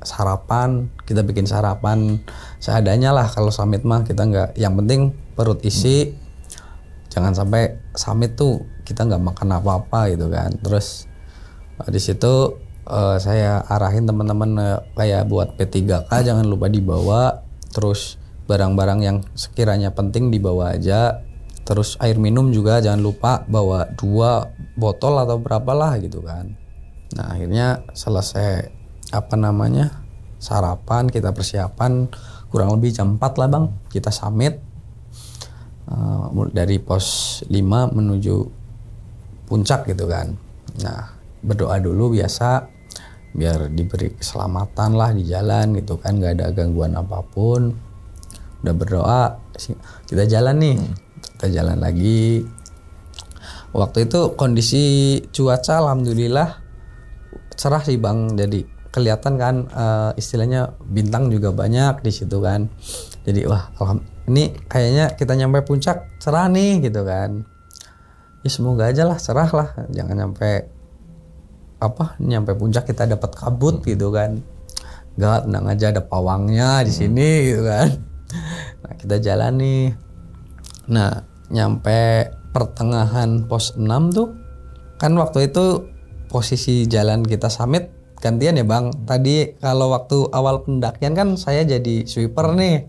sarapan, kita bikin sarapan seadanya lah. Kalau summit mah kita nggak, yang penting perut isi, jangan sampai summit tuh kita nggak makan apa-apa gitu kan. Terus di situ saya arahin teman-teman kayak buat P3K jangan lupa dibawa, terus barang-barang yang sekiranya penting dibawa aja, terus air minum juga jangan lupa bawa 2 botol atau berapalah gitu kan. Nah akhirnya selesai sarapan, kita persiapan kurang lebih jam 4 lah bang, kita summit dari pos 5 menuju puncak gitu kan. Nah berdoa dulu biasa biar diberi keselamatan lah di jalan gitu kan, nggak ada gangguan apapun. Udah berdoa, kita jalan nih. Kita jalan lagi. Waktu itu kondisi cuaca alhamdulillah cerah sih bang, jadi kelihatan kan istilahnya bintang juga banyak di situ kan. Jadi wah ini kayaknya kita nyampe puncak cerah nih gitu kan. Ya semoga aja lah cerah lah, jangan nyampe puncak kita dapat kabut gitu kan. Enggak, tenang aja, ada pawangnya di sini gitu kan. Nah kita jalan nih. Nah nyampe pertengahan pos 6 tuh kan waktu itu posisi jalan kita summit gantian ya Bang. Tadi kalau waktu awal pendakian kan saya jadi sweeper nih.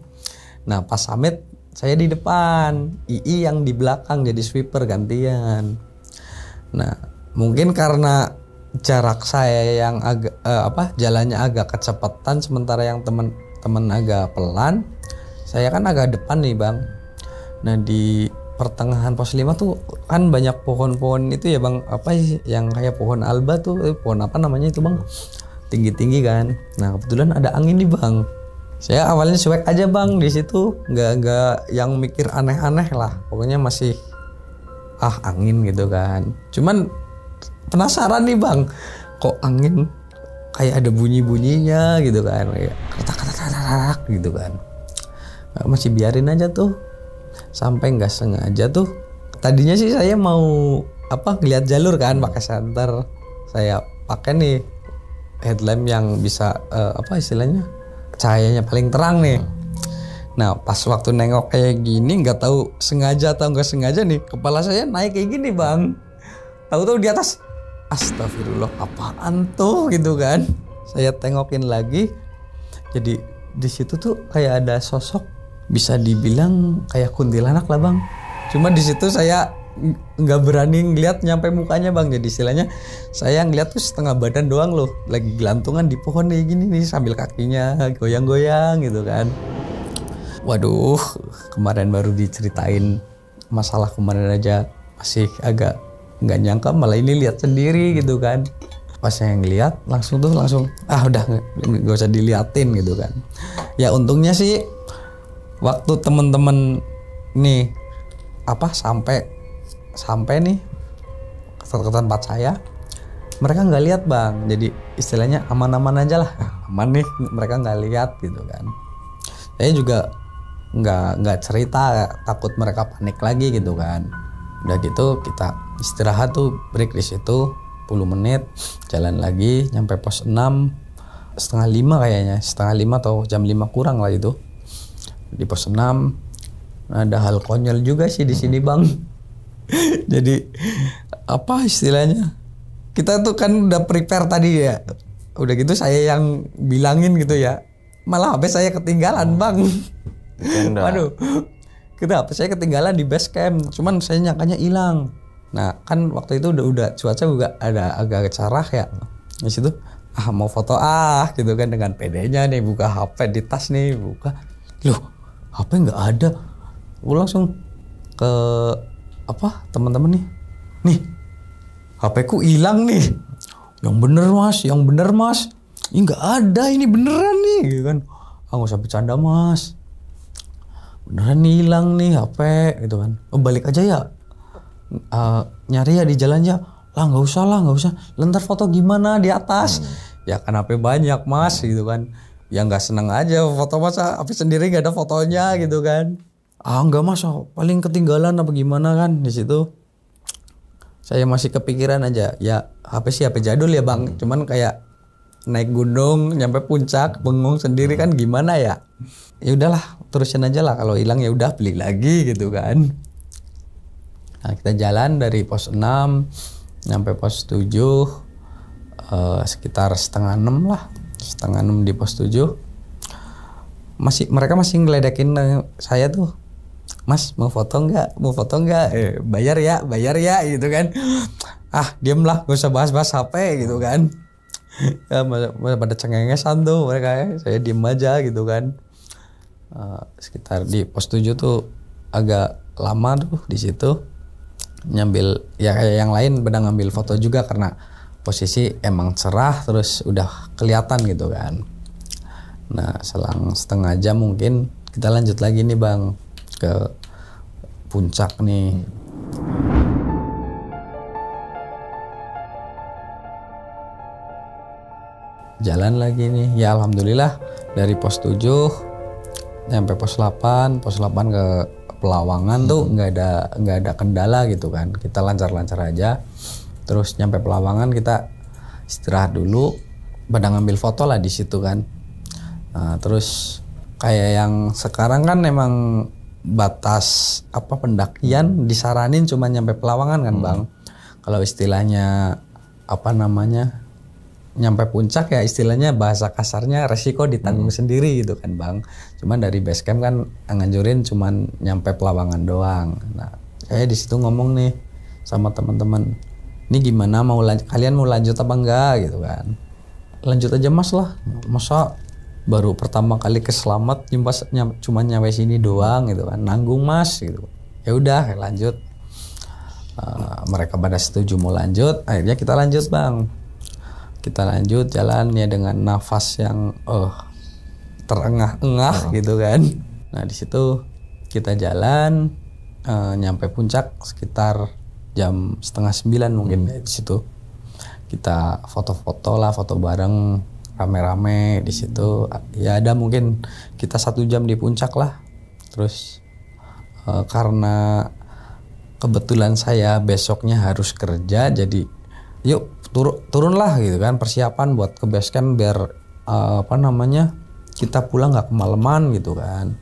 Nah pas summit saya di depan, II yang di belakang jadi sweeper gantian. Nah mungkin karena jarak saya yang agak jalannya agak kecepatan sementara yang teman-teman agak pelan, saya kan agak depan nih Bang. Nah di pertengahan pos 5 tuh kan banyak pohon-pohon itu ya Bang, apa sih yang kayak pohon alba tuh, pohon apa namanya itu Bang, tinggi-tinggi kan. Nah kebetulan ada angin nih Bang. Saya awalnya cuek aja Bang di situ, nggak yang mikir aneh-aneh lah, pokoknya masih angin gitu kan. Cuman penasaran nih Bang, kok angin kayak ada bunyi-bunyinya gitu kan, kayak ketak-ketak gitu kan. Masih biarin aja tuh. Sampai nggak sengaja tuh, tadinya sih saya mau ngeliat jalur kan pakai senter, saya pakai nih headlamp yang bisa istilahnya cahayanya paling terang nih. Nah pas waktu nengok kayak gini, nggak tahu sengaja atau nggak sengaja nih, kepala saya naik kayak gini Bang. Tahu-tahu di atas, astagfirullah apaan tuh gitu kan. Saya tengokin lagi, jadi di situ tuh kayak ada sosok, bisa dibilang kayak kuntilanak lah Bang. Cuma di situ saya nggak berani ngeliat nyampe mukanya Bang. Jadi istilahnya saya ngeliat tuh setengah badan doang loh, lagi gelantungan di pohon kayak gini nih sambil kakinya goyang-goyang gitu kan. Waduh, kemarin baru diceritain masalah kemarin aja masih agak nggak nyangka, malah ini lihat sendiri gitu kan. Pas saya ngeliat langsung udah nggak usah diliatin gitu kan. Ya untungnya sih waktu temen-temen nih sampai nih ke tempat saya, mereka nggak lihat Bang. Jadi istilahnya aman-aman aja lah, aman nih, mereka nggak lihat gitu kan. Saya juga nggak cerita, takut mereka panik lagi gitu kan. Udah gitu kita istirahat tuh, break di situ 10 menit, jalan lagi nyampe pos 6 setengah 5 kayaknya, setengah 5 atau jam 5 kurang lah itu. Di pos 6 ada hal konyol juga sih di sini Bang. Jadi istilahnya, kita tuh kan udah prepare tadi ya, udah gitu saya yang bilangin gitu ya, malah HP saya ketinggalan Bang. Waduh, HP saya ketinggalan di base camp, cuman saya nyangkanya hilang. Nah kan waktu itu udah cuaca juga ada agak cerah ya, di situ mau foto gitu kan, dengan PD-nya nih, buka HP di tas nih, buka, loh HP nggak ada. Gue langsung ke teman-teman nih HP ku hilang nih. Yang bener mas, ini nggak ada, ini beneran nih gitu kan. Nggak usah bercanda mas, beneran nih hilang nih HP gitu kan. Balik aja ya, nyari ya di jalan ya. Nggak usah, lentar foto gimana di atas. Ya kan HP banyak mas gitu kan. Ya nggak seneng aja foto, masa HP sendiri nggak ada fotonya gitu kan. Nggak mas, paling ketinggalan apa gimana kan. Di situ saya masih kepikiran aja, ya HP sih HP jadul ya Bang, cuman kayak naik gunung nyampe puncak bengong sendiri kan gimana ya. Ya udahlah, terusin aja lah, kalau hilang ya udah beli lagi gitu kan. Nah kita jalan dari pos 6 nyampe pos 7 sekitar setengah 6 lah. Setengah 6 di pos 7 mereka masih ngeledekin saya tuh, mas mau foto nggak, bayar ya gitu kan. Diem lah, gak usah bahas HP gitu kan. Ya, pada cengengesan tuh mereka ya, saya diem aja gitu kan. Sekitar di pos 7 tuh agak lama tuh di situ, nyambil ya kayak yang lain pada ngambil foto juga karena posisi emang cerah, terus udah kelihatan gitu kan. Nah selang setengah jam mungkin kita lanjut lagi nih Bang ke puncak nih. Jalan lagi nih, ya alhamdulillah dari pos 7 sampai pos 8 ke Pelawangan tuh nggak ada kendala gitu kan. Kita lancar-lancar aja. Terus nyampe Pelawangan kita istirahat dulu, pada ngambil foto lah di situ kan. Nah, terus kayak yang sekarang kan emang batas pendakian disaranin cuma nyampe Pelawangan kan Bang. Kalau istilahnya nyampe puncak ya istilahnya bahasa kasarnya resiko ditanggung sendiri gitu kan Bang. Cuman dari base camp kan nganjurin cuman nyampe Pelawangan doang. Nah, saya di situ ngomong nih sama teman-teman, ini gimana kalian mau lanjut apa enggak gitu kan? Lanjut aja Mas lah, masa baru pertama kali ke Slamet cuma nyampe sini doang gitu kan, nanggung Mas gitu. Ya udah lanjut. Mereka pada setuju mau lanjut, akhirnya kita lanjut Bang. Kita lanjut jalan ya dengan nafas yang terengah-engah gitu kan. Nah di situ kita jalan nyampe puncak sekitar jam 8:30 mungkin di situ. Kita foto-foto lah, foto bareng rame-rame di situ. Ya ada mungkin kita 1 jam di puncak lah. Terus karena kebetulan saya besoknya harus kerja, jadi yuk turunlah gitu kan, persiapan buat ke base camp biar kita pulang nggak kemalaman gitu kan.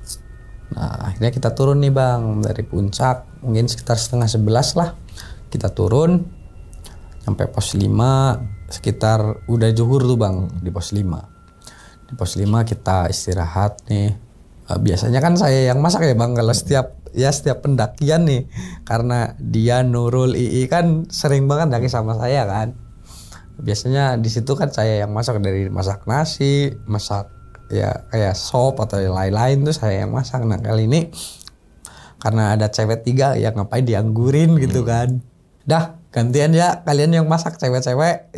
Nah akhirnya kita turun nih Bang dari puncak mungkin sekitar 10:30 lah kita turun sampai pos 5 sekitar udah zuhur tuh Bang di pos 5. Di pos 5 kita istirahat nih. Biasanya kan saya yang masak ya Bang kalau setiap pendakian nih, karena dia Nurul Ii kan sering banget daki sama saya kan. Biasanya di situ kan saya yang masak, dari masak nasi, masak ya kayak sop atau yang lain-lain tuh saya yang masak. Nah kali ini karena ada cewek 3 yang ngapain dianggurin gitu kan. Dah gantian ya kalian yang masak cewek-cewek.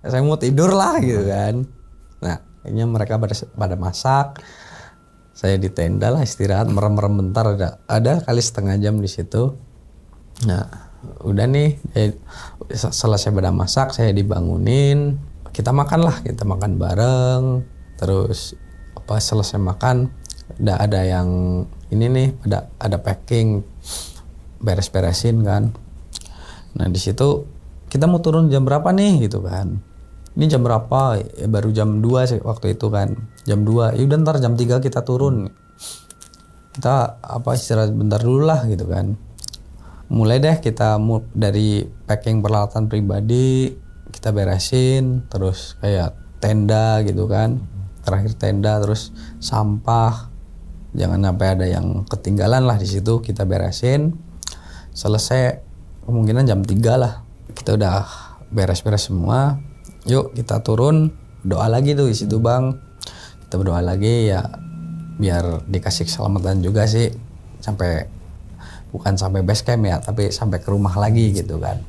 Saya mau tidur lah gitu kan. Nah akhirnya mereka pada masak. Saya di tenda lah istirahat merem-merem bentar, ada kali setengah jam di situ. Nah udah nih selesai pada masak saya dibangunin, kita makan bareng. Terus selesai makan udah ada yang ini nih ada packing beres-beresin kan. Nah di situ kita mau turun jam berapa nih gitu kan. Ini jam berapa? Ya, baru jam 2 sih waktu itu kan. Jam 2. Ya udah ntar jam 3 kita turun. Kita istirahat bentar dulu lah gitu kan. Mulai deh kita dari packing peralatan pribadi kita beresin, terus kayak tenda gitu kan. Terakhir tenda, terus sampah. Jangan sampai ada yang ketinggalan lah di situ, kita beresin. Selesai kemungkinan jam 3 lah. Kita udah beres-beres semua. Yuk kita turun, doa lagi tuh di situ Bang. Kita berdoa lagi ya biar dikasih keselamatan juga sih, bukan sampai base camp ya, tapi sampai ke rumah lagi gitu kan.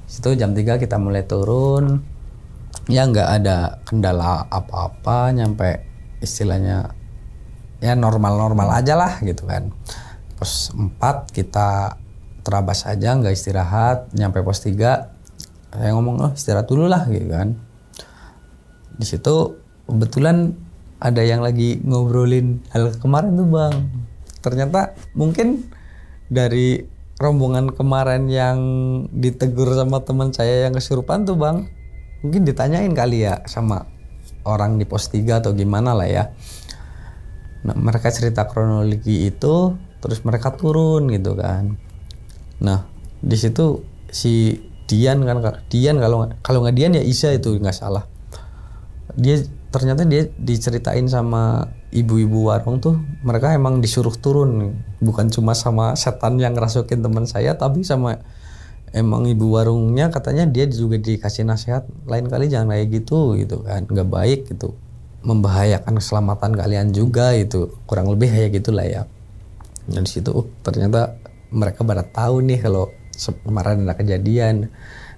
Situ jam 3 kita mulai turun. Ya nggak ada kendala apa-apa, nyampe istilahnya ya normal-normal aja lah gitu kan. Pos 4 kita terabas aja, nggak istirahat. Nyampe pos 3 saya ngomong istirahat dulu lah gitu kan. Di situ kebetulan ada yang lagi ngobrolin hal kemarin tuh Bang. Ternyata mungkin dari rombongan kemarin yang ditegur sama teman saya yang kesurupan tuh Bang, mungkin ditanyain kali ya sama orang di pos 3 atau gimana lah ya. Nah mereka cerita kronologi itu, terus mereka turun gitu kan. Nah di situ si Dian kalau nggak Dian ya Isa itu nggak salah. Ternyata dia diceritain sama ibu-ibu warung tuh, mereka emang disuruh turun, bukan cuma sama setan yang ngerasukin teman saya, tapi sama emang ibu warungnya katanya dia juga dikasih nasihat lain kali jangan kayak gitu kan, nggak baik gitu, membahayakan keselamatan kalian juga itu, kurang lebih kayak gitulah ya. Dan di situ ternyata mereka pada tahu nih kalau kemarin ada kejadian.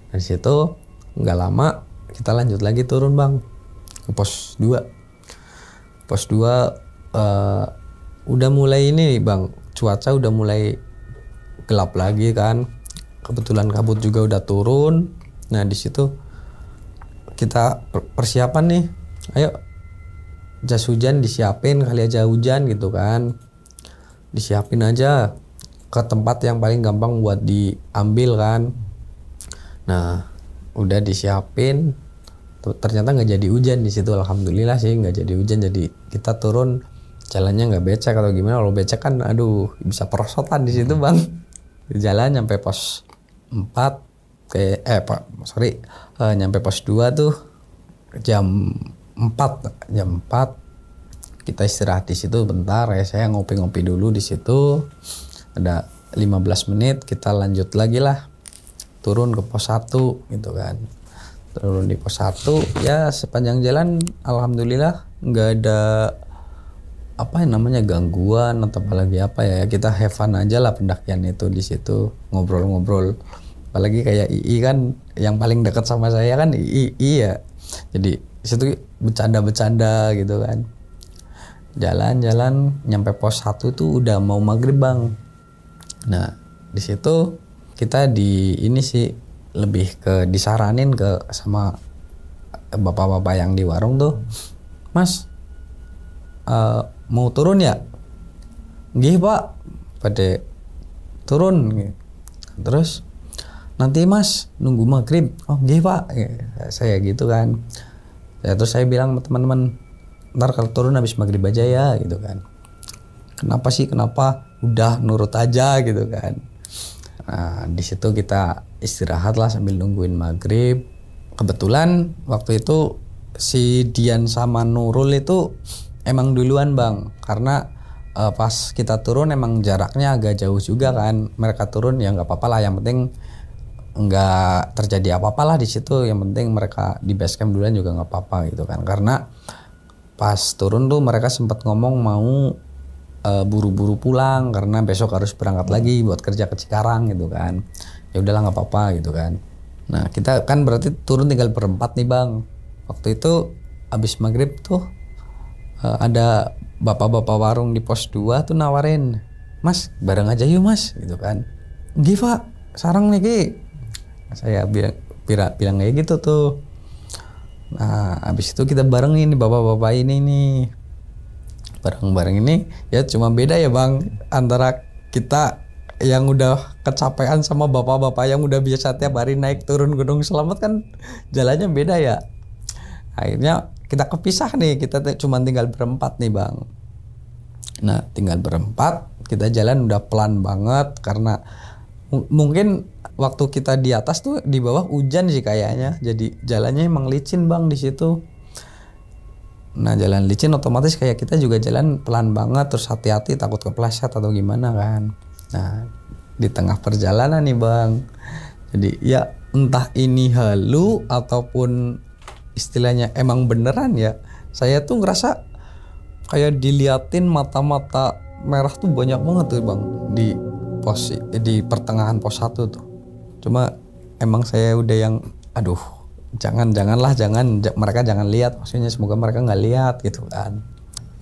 Dari situ nggak lama kita lanjut lagi turun Bang ke pos 2. Pos 2 udah mulai ini Bang, cuaca udah mulai gelap lagi kan. Kebetulan kabut juga udah turun. Nah di situ kita persiapan nih, ayo jas hujan disiapin, kali aja hujan gitu kan. Disiapin aja ke tempat yang paling gampang buat diambil kan. Nah udah disiapin, ternyata nggak jadi hujan di situ, alhamdulillah sih nggak jadi hujan. Jadi kita turun jalannya nggak becek atau gimana. Kalau becek kan aduh bisa perosotan di situ bang. Jalan nyampe pos 4 nyampe pos 2 tuh jam 4 kita istirahat di situ bentar ya, saya ngopi-ngopi dulu di situ. Ada 15 menit kita lanjut lagi lah turun ke pos 1 gitu kan. Turun di pos 1 ya, sepanjang jalan alhamdulillah nggak ada apa yang namanya gangguan atau apalagi apa ya, kita have fun aja lah pendakian itu di situ, ngobrol-ngobrol. Apalagi kayak II kan yang paling dekat sama saya kan II ya, jadi di situ bercanda-bercanda gitu kan. Jalan-jalan nyampe pos 1 tuh udah mau maghrib bang. Nah di situ kita ini sih lebih ke disaranin ke sama bapak-bapak yang di warung tuh, Mas mau turun ya? Nggih pak, pada turun. Terus nanti mas nunggu maghrib. Oh nggih pak, saya gitu kan. Ya, terus saya bilang sama teman-teman, ntar kalau turun habis maghrib aja ya gitu kan. Kenapa sih, kenapa? Udah nurut aja gitu kan. Nah di situ kita istirahat lah sambil nungguin maghrib. Kebetulan waktu itu si Dian sama Nurul itu emang duluan bang, karena pas kita turun emang jaraknya agak jauh juga kan. Mereka turun ya nggak apa-apa lah, yang penting nggak terjadi apa-apa lah di situ. Yang penting mereka di base camp duluan juga nggak apa-apa gitu kan. Karena pas turun tuh mereka sempat ngomong mau buru-buru pulang karena besok harus berangkat lagi buat kerja ke Cikarang gitu kan. Ya udahlah nggak apa-apa gitu kan. Nah kita kan berarti turun tinggal berempat nih bang. Waktu itu abis maghrib tuh ada bapak-bapak warung di pos 2 tuh nawarin, Mas bareng aja yuk mas gitu kan. Nggih pak, sarang nih Ki. Saya bilang kayak gitu tuh. Nah abis itu kita bareng ini bapak-bapak ini nih. Bareng-bareng ini ya cuma beda ya bang, antara kita yang udah kecapean sama bapak-bapak yang udah biasa tiap hari naik turun Gunung Slamet kan jalannya beda ya. Akhirnya kita kepisah nih, kita cuma tinggal berempat nih bang. Nah tinggal berempat, kita jalan udah pelan banget karena mungkin waktu kita di atas tuh di bawah hujan sih kayaknya, jadi jalannya emang licin bang di situ. Nah jalan licin otomatis kayak kita juga jalan pelan banget, terus hati-hati takut kepleset atau gimana kan. Nah di tengah perjalanan nih bang, jadi ya entah ini halu ataupun istilahnya emang beneran ya, saya tuh ngerasa kayak diliatin mata-mata merah tuh banyak banget tuh bang di pertengahan pos 1 tuh. Cuma emang saya udah yang aduh jangan mereka jangan lihat, maksudnya semoga mereka nggak lihat gitu kan.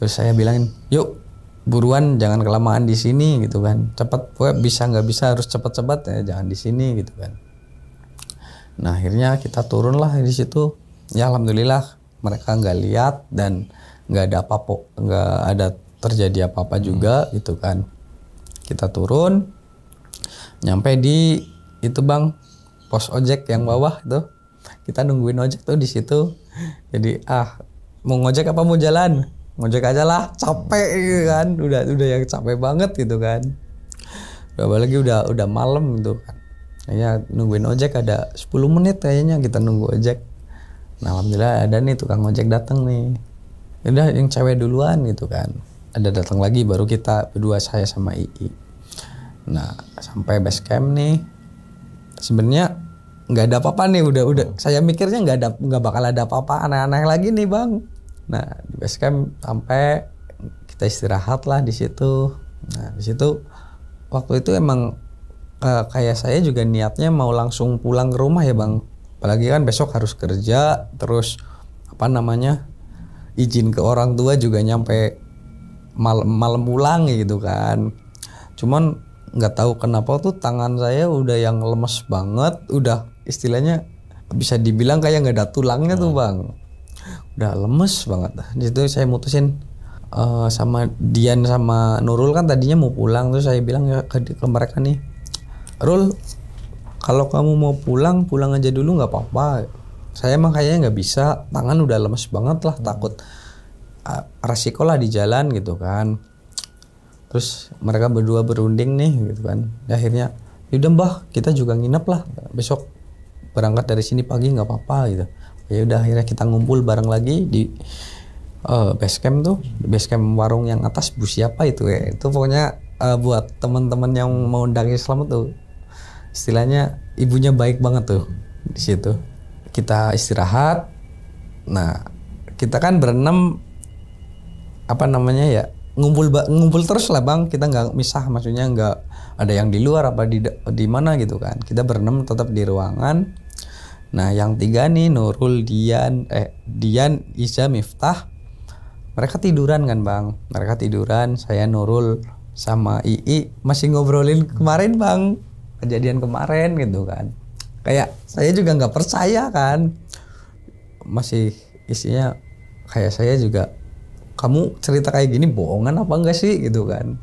Terus saya bilangin yuk buruan jangan kelamaan di sini gitu kan, cepet bisa nggak bisa harus cepet-cepet ya, jangan di sini gitu kan. Nah akhirnya kita turun lah di situ. Ya alhamdulillah mereka nggak lihat dan nggak ada apa-apa, nggak ada terjadi apa-apa juga gitu kan. Kita turun nyampe di itu bang pos ojek yang bawah itu, kita nungguin ojek tuh di situ. Jadi mau ngojek apa mau jalan, ngojek aja lah, capek gitu kan, udah yang capek banget gitu kan. Apalagi udah malam gitu kan. Ya nungguin ojek ada 10 menit kayaknya kita nunggu ojek. Nah alhamdulillah ada nih tukang ojek datang nih. Udah yang cewek duluan gitu kan. Ada datang lagi baru kita berdua, saya sama II. Nah sampai base camp nih, sebenarnya nggak ada apa-apa nih, udah saya mikirnya nggak bakal ada apa-apa aneh-aneh lagi nih bang. Nah di base camp sampai kita istirahat lah di situ. Nah di situ waktu itu emang kayak saya juga niatnya mau langsung pulang ke rumah ya bang. Apalagi kan besok harus kerja, terus izin ke orang tua juga nyampe malam pulang gitu kan. Cuman nggak tahu kenapa tuh tangan saya udah yang lemes banget, udah istilahnya bisa dibilang kayak nggak ada tulangnya tuh bang, udah lemes banget. Di situ saya mutusin sama Dian sama Nurul kan tadinya mau pulang, terus saya bilang ya ke mereka nih, Rul kalau kamu mau pulang aja dulu nggak apa-apa. Saya emang kayaknya nggak bisa, tangan udah lemes banget lah, takut resiko lah di jalan gitu kan. Terus mereka berdua berunding nih gitu kan. Akhirnya yaudah Mbah, kita juga nginep lah, besok berangkat dari sini pagi nggak apa-apa gitu. Ya udah, akhirnya kita ngumpul bareng lagi di base camp tuh, base camp warung yang atas Bu siapa itu ya. Itu pokoknya buat teman-teman yang mau undang Islam tuh, istilahnya ibunya baik banget tuh di situ. Kita istirahat. Nah, kita kan berenam ngumpul terus lah Bang. Kita nggak misah, maksudnya nggak ada yang di luar apa di mana gitu kan. Kita berenam tetap di ruangan. Nah, yang 3 nih Nurul, Dian, Iza, Miftah, mereka tiduran kan Bang. Mereka tiduran, saya Nurul sama Ii masih ngobrolin kemarin Bang, kejadian kemarin gitu kan. Kayak saya juga nggak percaya kan, masih isinya kayak saya juga, kamu cerita kayak gini bohongan apa enggak sih gitu kan.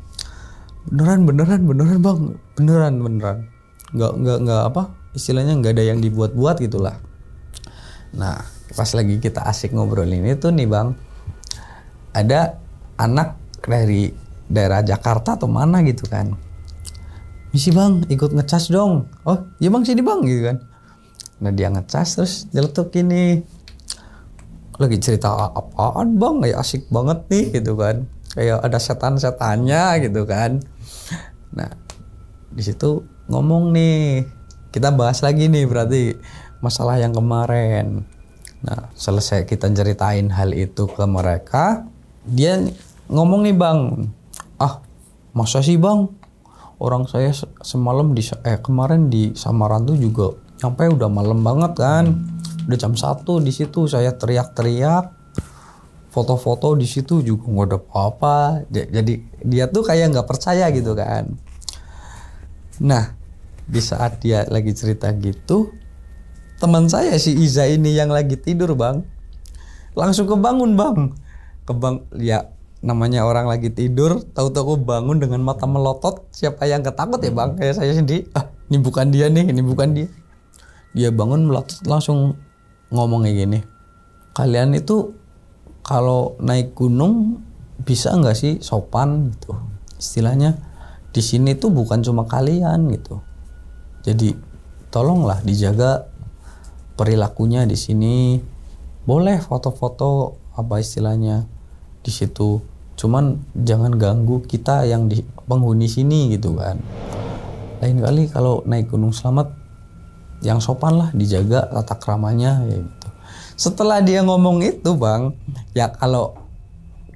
Beneran Bang, beneran nggak apa istilahnya, nggak ada yang dibuat-buat gitulah. Nah, pas lagi kita asik ngobrolin itu nih Bang, ada anak dari daerah Jakarta atau mana gitu kan, misi Bang ikut ngecas dong. Oh iya Bang, sini Bang gitu kan. Nah, dia ngecas terus nyeletuk gini, lagi cerita apaan Bang, kayak asik banget nih gitu kan, kayak ada setan-setannya gitu kan. Nah, di situ ngomong nih, kita bahas lagi nih berarti masalah yang kemarin. Nah, selesai kita ceritain hal itu ke mereka, dia ngomong nih Bang, masa sih Bang, orang saya semalam kemarin di Samaran tuh juga sampai udah malam banget kan, udah jam 1 di situ saya teriak-teriak, foto-foto di situ juga nggak ada apa-apa. Jadi dia tuh kayak nggak percaya gitu kan. Nah, di saat dia lagi cerita gitu, teman saya si Iza ini yang lagi tidur Bang, langsung kebangun Bang. Ya namanya orang lagi tidur, tahu-tahu bangun dengan mata melotot, siapa yang ketakut ya Bang? Kayak saya sendiri, ini bukan dia nih, ini bukan dia. Dia bangun melotot langsung ngomong kayak gini, kalian itu kalau naik gunung bisa nggak sih sopan gitu? Istilahnya di sini tuh bukan cuma kalian gitu. Jadi tolonglah dijaga perilakunya di sini. Boleh foto-foto apa istilahnya di situ, cuman jangan ganggu kita yang di penghuni sini gitu kan. Lain kali kalau naik Gunung Slamet yang sopan lah, dijaga tata kramanya ya gitu. Setelah dia ngomong itu Bang, ya kalau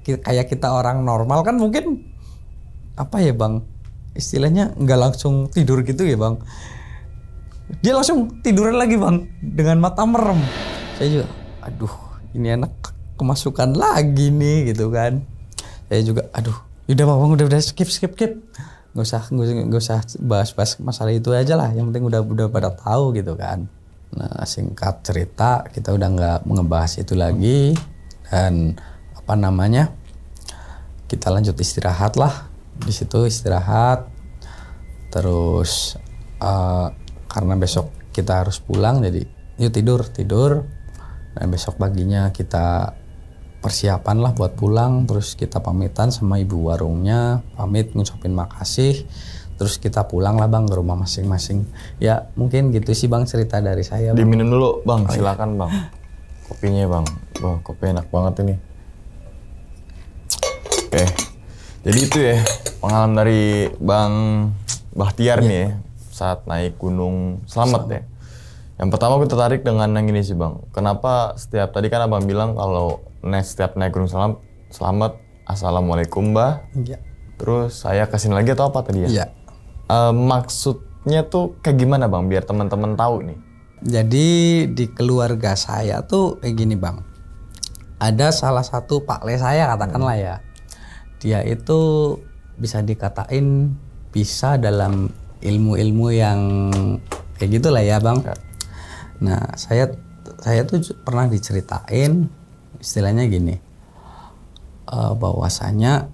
kayak kita orang normal kan mungkin apa ya Bang, istilahnya nggak langsung tidur gitu ya Bang. Dia langsung tiduran lagi Bang dengan mata merem. Saya juga, aduh ini anak kemasukan lagi nih gitu kan. Saya juga, aduh udah Bang, udah skip nggak usah bahas masalah itu aja lah, yang penting udah pada tahu gitu kan. Nah, singkat cerita kita udah nggak ngebahas itu lagi, dan kita lanjut istirahat lah. Di situ istirahat terus, karena besok kita harus pulang, jadi yuk tidur. Dan besok paginya kita persiapan lah buat pulang. Terus kita pamitan sama ibu warungnya, pamit ngucapin makasih, terus kita pulang lah Bang ke rumah masing-masing. Ya mungkin gitu sih Bang cerita dari saya Bang. Diminum dulu Bang, silakan Bang kopinya Bang. Wah, kopi enak banget ini. Oke, jadi itu ya pengalaman dari Bang Bahtiar nih ya, saat naik Gunung Slamet ya. Yang pertama kita tarik dengan yang ini sih Bang. Kenapa setiap tadi kan Abang bilang kalau setiap naik Gunung Slamet, Assalamualaikum Mbah. Iya. Terus saya kesini lagi atau apa tadi ya? Iya. Maksudnya tuh kayak gimana Bang biar teman-teman tahu nih? Jadi di keluarga saya tuh kayak gini Bang. Ada salah satu Pak Le saya katakanlah ya. Dia itu bisa dikatain bisa dalam ilmu-ilmu yang kayak gitulah ya Bang. Nah, saya tuh pernah diceritain istilahnya gini, bahwasanya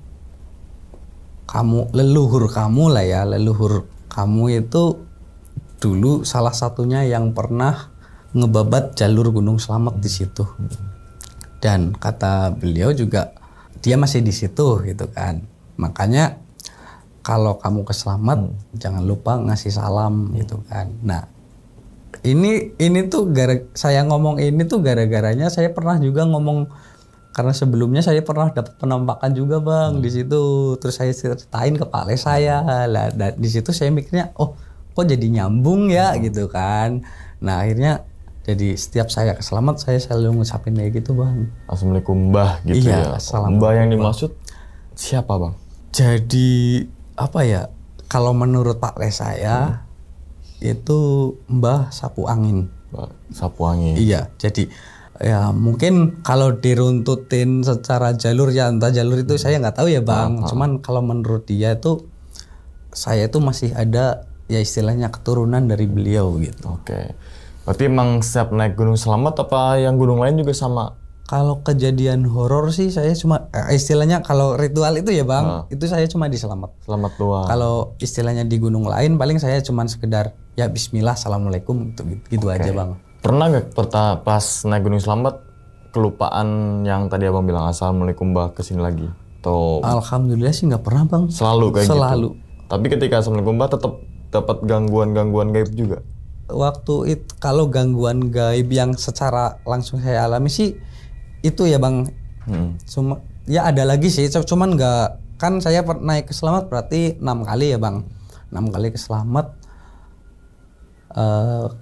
leluhur kamu itu dulu salah satunya yang pernah ngebabat jalur Gunung Slamet di situ. Dan kata beliau juga dia masih di situ gitu kan. Makanya kalau kamu ke Slamet jangan lupa ngasih salam gitu kan. Nah, ini tuh saya ngomong ini tuh gara-garanya saya pernah juga ngomong, karena sebelumnya saya pernah dapat penampakan juga Bang di situ. Terus saya ceritain ke Pak Les saya. Lah di situ saya mikirnya, oh kok jadi nyambung ya gitu kan. Nah, akhirnya jadi setiap saya ke Slamet saya selalu ngucapin kayak gitu Bang. Assalamualaikum Mbah gitu ya. Mbah yang dimaksud siapa Bang? Jadi apa ya? Kalau menurut Pak Les saya itu Mbah Sapu Angin. Sapu Angin. Iya. Jadi ya mungkin kalau diruntutin secara jalur ya entah jalur itu saya nggak tahu ya Bang. Cuman kalau menurut dia itu saya itu masih ada ya istilahnya keturunan dari beliau gitu. Oke. Berarti emang setiap naik Gunung Slamet apa yang gunung lain juga sama? Kalau kejadian horor sih saya cuma istilahnya kalau ritual itu ya Bang, itu saya cuma di Slamet. Slamet doang. Kalau istilahnya di gunung lain paling saya cuma sekedar ya bismillah assalamualaikum gitu aja Bang. Pernah nggak pas naik Gunung Slamet kelupaan yang tadi Abang bilang assalamualaikum Mbah kesini lagi? Atau Alhamdulillah sih nggak pernah Bang. Selalu kayak Selalu. gitu? Tapi ketika assalamualaikum Mbah tetap dapat gangguan gaib juga? Waktu itu kalau gangguan gaib yang secara langsung saya alami sih itu ya Bang. Cuma ya ada lagi sih, cuman nggak, kan saya naik ke Slamet berarti 6 kali ya Bang. 6 kali ke Slamet.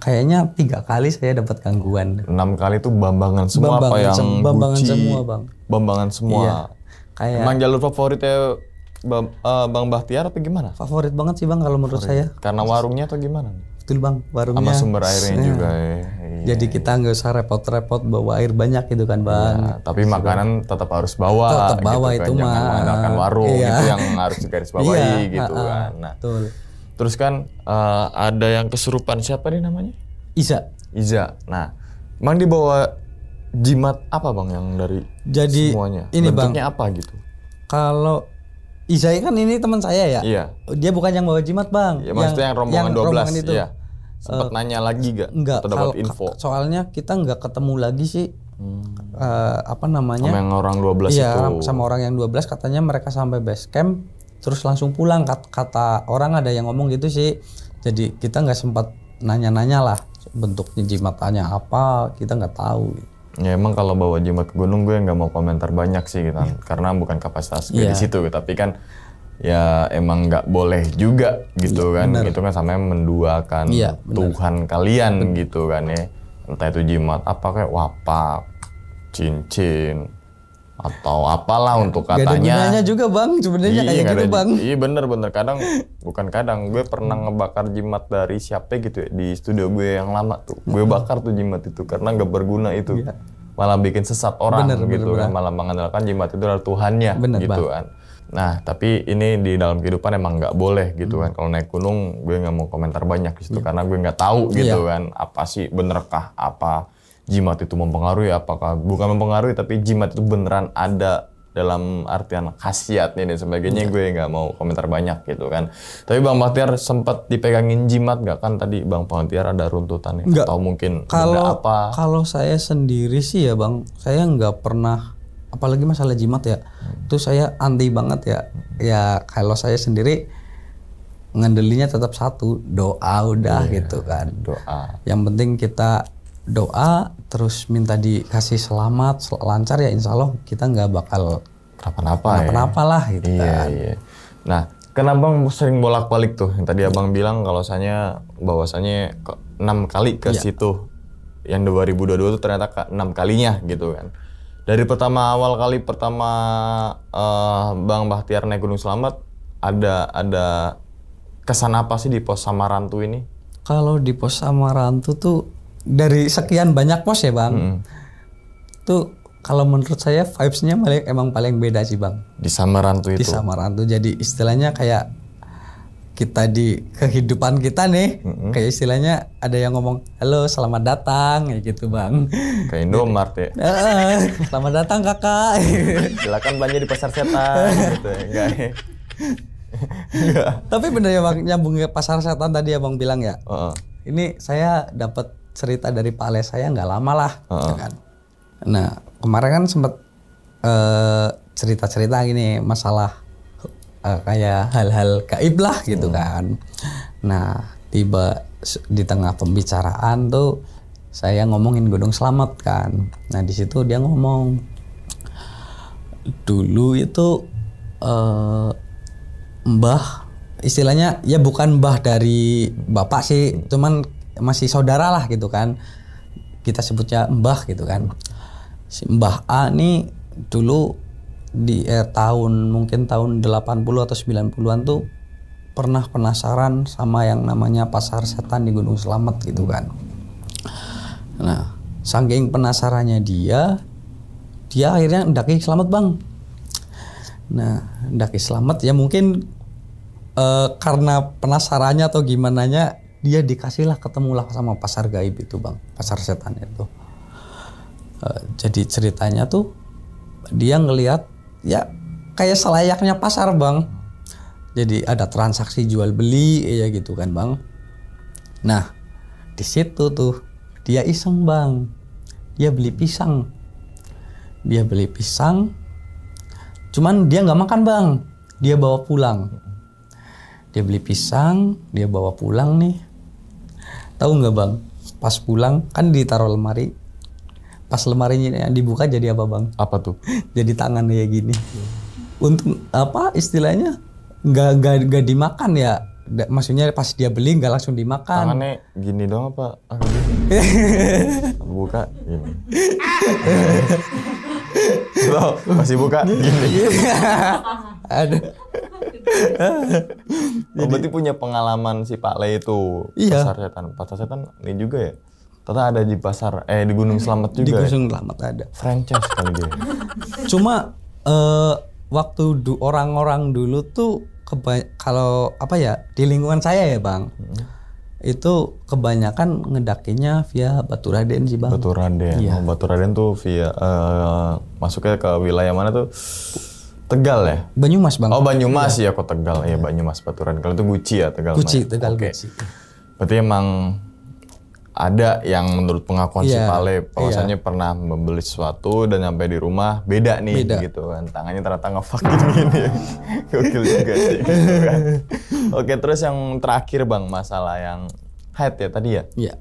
Kayaknya 3 kali saya dapat gangguan. 6 kali itu bambangan semua apa yang bambangan Guci, semua Bang. Bambangan semua. Iya. Kayak emang jalur favoritnya Bang Bahtiar apa gimana? Favorit banget sih Bang kalau menurut saya. Karena warungnya atau gimana? Betul Bang, warungnya. Sama sumber airnya juga ya. Jadi kita nggak usah repot-repot bawa air banyak gitu kan Bang. Ya, tapi makanan tetap harus bawa. Tetap bawa gitu itu kan. mah. Jangan mengandalkan warung itu yang harus digarisbawahi gitu kan. Nah, betul. Terus kan ada yang kesurupan, siapa nih namanya? Iza. Nah, emang dibawa jimat apa Bang yang dari semuanya? Ini bentuknya Bang, apa gitu? kalau Iza kan ini teman saya ya. Iya. Dia bukan yang bawa jimat Bang. Ya, maksudnya yang rombongan 12 rombongan itu. Iya. Sempat nanya lagi gak? Enggak. Atau dapat info? Soalnya kita nggak ketemu lagi sih. Apa namanya? Sama yang orang 12 iya, itu. sama orang yang 12 katanya mereka sampai base camp terus langsung pulang. Kata orang ada yang ngomong gitu sih. Jadi kita nggak sempat nanya-nanya lah bentuknya jimatannya apa, kita nggak tahu. Ya emang kalau bawa jimat ke gunung gue nggak mau komentar banyak sih gitu kan. Karena bukan kapasitas gue di situ, tapi kan ya emang nggak boleh juga gitu kan. Bener. Itu kan sama menduakan Tuhan kalian gitu kan ya. Entah itu jimat apa kayak wapak, cincin atau apalah untuk katanya. Gak ada gunanya juga Bang sebenarnya kayak gitu Bang. Iya bener. Kadang gue pernah ngebakar jimat dari siapa gitu ya, di studio gue yang lama tuh. Gue bakar tuh jimat itu karena gak berguna itu. Malah bikin sesat orang gitu kan. Malah mengandalkan jimat itu adalah Tuhannya gitu kan. Nah tapi ini di dalam kehidupan emang gak boleh gitu kan. Kalau naik gunung gue gak mau komentar banyak di situ karena gue gak tahu gitu kan. Apa sih benerkah apa jimat itu mempengaruhi, apakah bukan mempengaruhi tapi jimat itu beneran ada dalam artian khasiatnya dan sebagainya. Gue nggak mau komentar banyak gitu kan. Tapi Bang Bahtiar sempat dipegangin jimat nggak? Kan tadi Bang Bahtiar ada runtutannya atau mungkin ada apa? Kalau saya sendiri sih ya Bang, saya nggak pernah, apalagi masalah jimat ya, itu saya anti banget ya. Ya kalau saya sendiri ngandelinnya tetap satu, doa udah gitu kan. Doa. Yang penting kita doa terus minta dikasih selamat lancar ya, insya Allah kita nggak bakal kenapa-napa lah gitu kan. Iya. Nah kenapa Bang sering bolak-balik tuh yang tadi Abang bilang kalau bahwasanya 6 kali ke situ, yang 2022 itu ternyata ke 6 kalinya gitu kan. Dari awal kali pertama Bang Bahtiar naik Gunung Slamet ada kesan apa sih di pos Samarantu ini? Kalau di pos Samarantu tuh dari sekian banyak pos ya Bang, tuh kalau menurut saya vibes-nya emang paling beda sih Bang. Di Samarantu itu? Di Samarantu, jadi istilahnya kayak kita di kehidupan kita nih, kayak istilahnya ada yang ngomong, halo selamat datang, kayak gitu Bang. Kayak Indomart ya? Selamat datang kakak. Silakan belanja di pasar setan gitu ya, enggak ya? Tapi bener ya Bang, nyambung ke pasar setan tadi Abang bilang ya. Ini saya dapat cerita dari Pak Les saya nggak lama lah, ya kan. Nah kemarin kan sempat cerita-cerita gini masalah kayak hal-hal gaib lah gitu kan. Nah tiba di tengah pembicaraan tuh saya ngomongin Gunung Slamet kan. Nah di situ dia ngomong dulu itu mbah, istilahnya ya bukan mbah dari bapak sih, cuman masih saudara lah gitu kan. Kita sebutnya mbah gitu kan. Si Mbah A nih dulu di mungkin tahun 80 atau 90-an tuh pernah penasaran sama yang namanya pasar setan di Gunung Slamet gitu kan. Nah, saking penasarannya dia akhirnya ndaki Slamet Bang. Nah, ndaki Slamet ya mungkin karena penasarannya atau gimana nya dia dikasihlah ketemulah sama pasar gaib itu Bang, pasar setan itu. Jadi ceritanya tuh dia ngelihat ya kayak selayaknya pasar Bang. Jadi ada transaksi jual beli ya gitu kan Bang. Nah di situ tuh dia iseng Bang, dia beli pisang. Cuman dia nggak makan Bang, dia bawa pulang. Dia beli pisang, dia bawa pulang nih. Tahu nggak Bang? Pas pulang kan ditaruh lemari. Pas lemarinya dibuka jadi apa Bang? Apa tuh? Jadi tangan kayak gini. Untuk apa istilahnya? Nggak dimakan ya. Maksudnya pas dia beli nggak langsung dimakan. Tangannya gini dong apa? Buka gini. Loh, masih buka gini. Ada. Berarti punya pengalaman si Pak Le itu. Iya. Pasar setan ini juga ya. Ternyata ada di di Gunung Slamet juga. Di Gunung Slamet ada. Franchise kali dia. Cuma waktu orang-orang dulu tuh kalau apa ya di lingkungan saya ya Bang, itu kebanyakan ngedakinya via Baturaden sih Bang. Baturaden. Iya. Baturaden tuh via masuknya ke wilayah mana tuh? Tegal ya? Banyumas Bang. Oh Banyumas ya, kok Tegal ya Banyumas Baturaden. Kalau itu Guci ya Tegal. Guci, Tegal Oke. Guci. Berarti emang ada yang menurut pengakuan si Iya, Pale bahwasannya pernah membeli sesuatu dan sampai di rumah beda nih gitu kan, tangannya ternyata nge-fucking gini. Gokil juga sih gitu kan. Oke, terus yang terakhir Bang, masalah yang head ya tadi ya. Iya.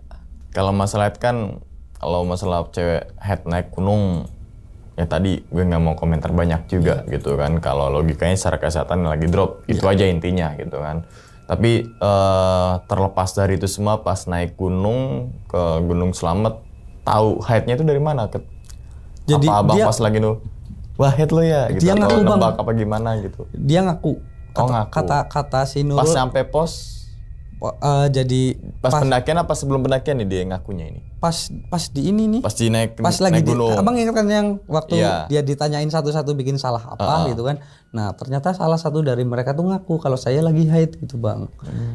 Kalau masalah head kan, kalau masalah cewek head naik gunung ya tadi gue nggak mau komentar banyak juga gitu kan. Kalau logikanya secara kesehatan lagi drop, itu aja intinya gitu kan. Tapi terlepas dari itu semua, pas naik gunung ke Gunung Slamet, tahu headnya itu dari mana? Jadi apa abang dia, pas lagi nu, wah head lo ya gitu, dia atau ngaku, nebak Bang. apa gimana gitu? Dia ngaku. Ngaku. Kata si Nurul. Pas sampai pos, jadi pas pendakian apa sebelum pendakian nih dia ngakunya ini? Pas di ini nih. Pas di naik lagi gunung. Abang ingat kan yang waktu Iya. dia ditanyain satu-satu bikin salah apa gitu kan. Nah ternyata salah satu dari mereka tuh ngaku kalau saya lagi haid gitu Bang.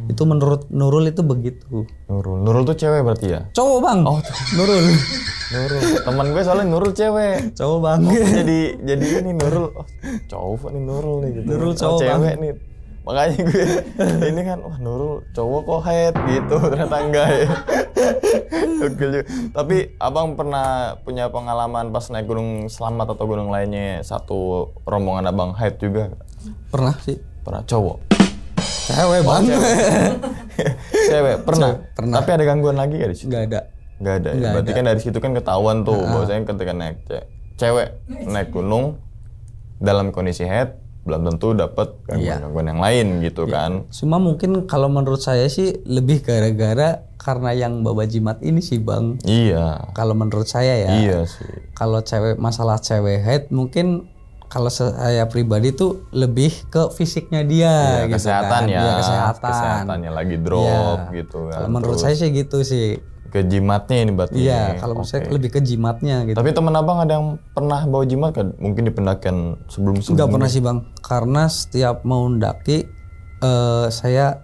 Itu menurut Nurul itu begitu. Nurul tuh cewek berarti ya? Cowok Bang. Oh Nurul. Nurul. Teman gue soalnya Nurul cewek. Cowok Bang. Oh, jadi ini Nurul. Oh, cowok nih Nurul nih gitu. Nurul cowok cewek Bang. nih. Makanya gue ini kan, wah Nurul cowok kok head gitu, ternyata enggak ya. Oke, tapi abang pernah punya pengalaman pas naik Gunung Slamet atau gunung lainnya satu rombongan abang head juga? Pernah sih. Pernah cowok? Cewek Bang. Cewek pernah? Pernah. Tapi ada gangguan lagi ya di situ? Nggak ada. Nggak ada ya? Nggak Berarti ada. kan dari situ kan ketahuan tuh bahwasanya ketika naik cewek naik gunung dalam kondisi head belum tentu dapat gangguan-gangguan yang lain gitu kan. Cuma mungkin kalau menurut saya sih lebih gara-gara karena yang bawa jimat ini sih Bang. Iya. Kalau menurut saya ya. Iya sih. Kalau masalah cewek head mungkin kalau saya pribadi tuh lebih ke fisiknya dia Iya, gitu kesehatan kan. ya. Iya, kesehatan. Kesehatannya lagi drop Iya. gitu kan. Kalau menurut saya sih gitu sih. ke jimatnya ini berarti. Iya, kalau menurut saya lebih ke jimatnya gitu. Tapi teman abang ada yang pernah bawa jimat kan? Mungkin di pendakian sebelum-sebelum. Enggak pernah sih Bang. Karena setiap mau mendaki saya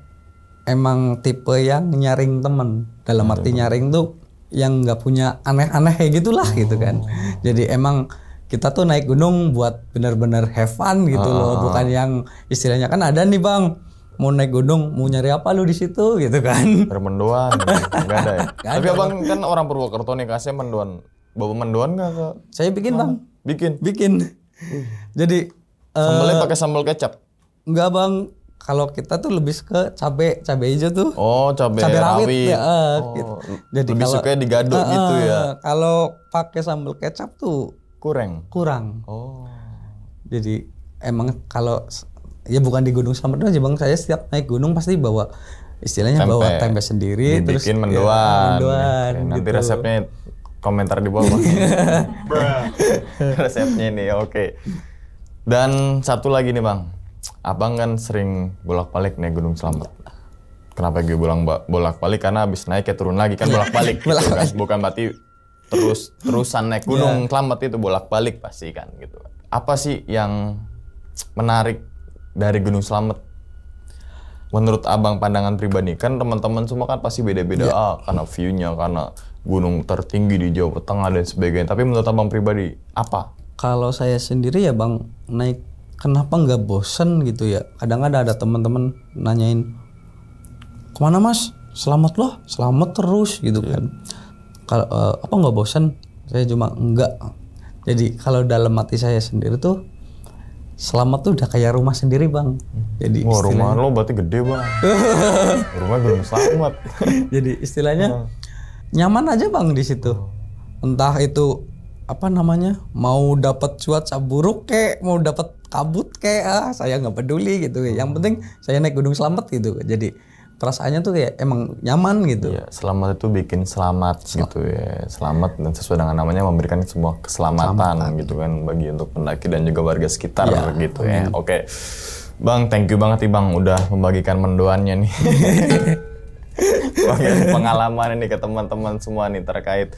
emang tipe yang nyaring temen. Dalam arti nyaring tuh yang nggak punya aneh-aneh kayak gitulah gitu kan. Jadi emang kita tuh naik gunung buat benar-benar have fun gitu loh, bukan yang istilahnya kan ada nih Bang, mau naik gunung mau nyari apa lu di situ gitu kan. Bermenduan, nggak ada ya. Nggak Tapi ada, abang kan orang Purwokerto nih, kasih menduan, bawa menduan nggak ke? Saya bikin Bang, Bikin. bikin. Jadi Sambelnya pakai sambal kecap. enggak bang, kalau kita tuh lebih ke cabai hijau tuh. Oh, cabai rawit. Ya, gitu. Jadi lebih suka digaduk gitu ya. Kalau pakai sambal kecap tuh kurang. Oh. Jadi emang kalau ya bukan di Gunung Slamet aja bang, saya setiap naik gunung pasti bawa istilahnya bawa tempe sendiri, terus dibikin mendoan. Nanti gitu. resepnya komentar di bawah. Resepnya nih, oke. Dan satu lagi nih bang, abang kan sering bolak-balik naik Gunung Slamet. Kenapa gue bilang bolak-balik? Karena abis naik ya turun lagi kan bolak-balik gitu kan. Bukan berarti terusan naik Gunung Slamet itu bolak-balik pasti kan gitu. Apa sih yang menarik dari Gunung Slamet? Menurut abang pandangan pribadi, kan teman-teman semua kan pasti beda-beda karena view-nya, karena gunung tertinggi di Jawa Tengah dan sebagainya. Tapi menurut abang pribadi, apa? Kalau saya sendiri ya bang, naik kenapa nggak bosen gitu ya? Kadang-kadang ada teman-teman nanyain, kemana mas? Selamat loh, selamat terus gitu kan. Kalau apa nggak bosen? Saya cuma enggak. Jadi kalau dalam hati saya sendiri tuh, selamat tuh udah kayak rumah sendiri bang. Jadi rumah lo berarti gede bang. Rumah belum selamat. Jadi istilahnya nyaman aja bang di situ. Entah itu apa namanya, mau dapat cuaca buruk kek, mau dapat kabut kek, saya nggak peduli gitu. Yang penting saya naik Gunung Slamet gitu. Jadi perasaannya tuh kayak emang nyaman gitu. Iya, selamat itu bikin selamat gitu ya. Selamat dan sesuai dengan namanya memberikan sebuah keselamatan gitu kan bagi untuk pendaki dan juga warga sekitar gitu ya. Oke. Bang, thank you banget nih bang udah membagikan mendoannya nih. Pengalaman ini ke teman-teman semua nih terkait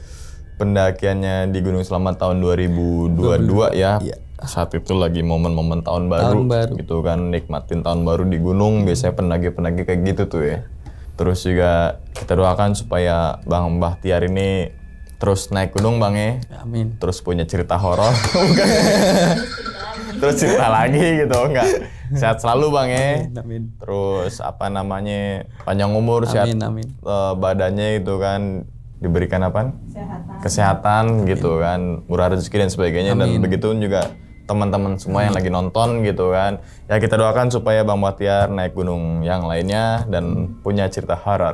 pendakiannya di Gunung Slamet tahun 2022 ya. Saat itu lagi momen-momen tahun baru gitu kan, nikmatin tahun baru di gunung. Biasanya pendaki-pendaki kayak gitu tuh ya. Terus juga kita doakan supaya Bang Bahtiar ini terus naik gunung bang ya. Amin. Terus punya cerita horor. Terus cerita lagi gitu, enggak. Sehat selalu bang ya. Amin. Terus apa namanya, panjang umur, sehat badannya itu kan, diberikan apa? Kesehatan gitu kan, murah rezeki dan sebagainya. Dan begitu juga teman-teman semua yang lagi nonton gitu kan. Ya kita doakan supaya Bang Bahtiar naik gunung yang lainnya dan punya cerita horor.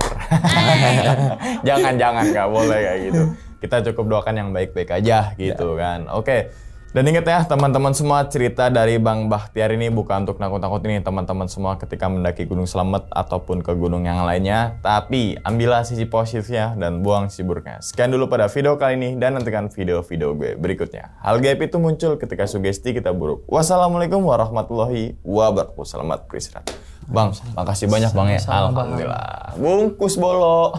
Jangan nggak boleh kayak gitu. Kita cukup doakan yang baik-baik aja gitu kan. Oke. Dan ingat ya teman-teman semua, cerita dari Bang Bahtiar ini bukan untuk nakut-nakutin teman-teman semua ketika mendaki Gunung Slamet ataupun ke gunung yang lainnya. Tapi ambillah sisi positifnya dan buang sisi buruknya. Sekian dulu pada video kali ini dan nantikan video-video gue berikutnya. Hal gaib itu muncul ketika sugesti kita buruk. Wassalamualaikum warahmatullahi wabarakatuh. Selamat beristirahat. Bang, makasih banyak bang ya. Alhamdulillah. Bungkus bolo.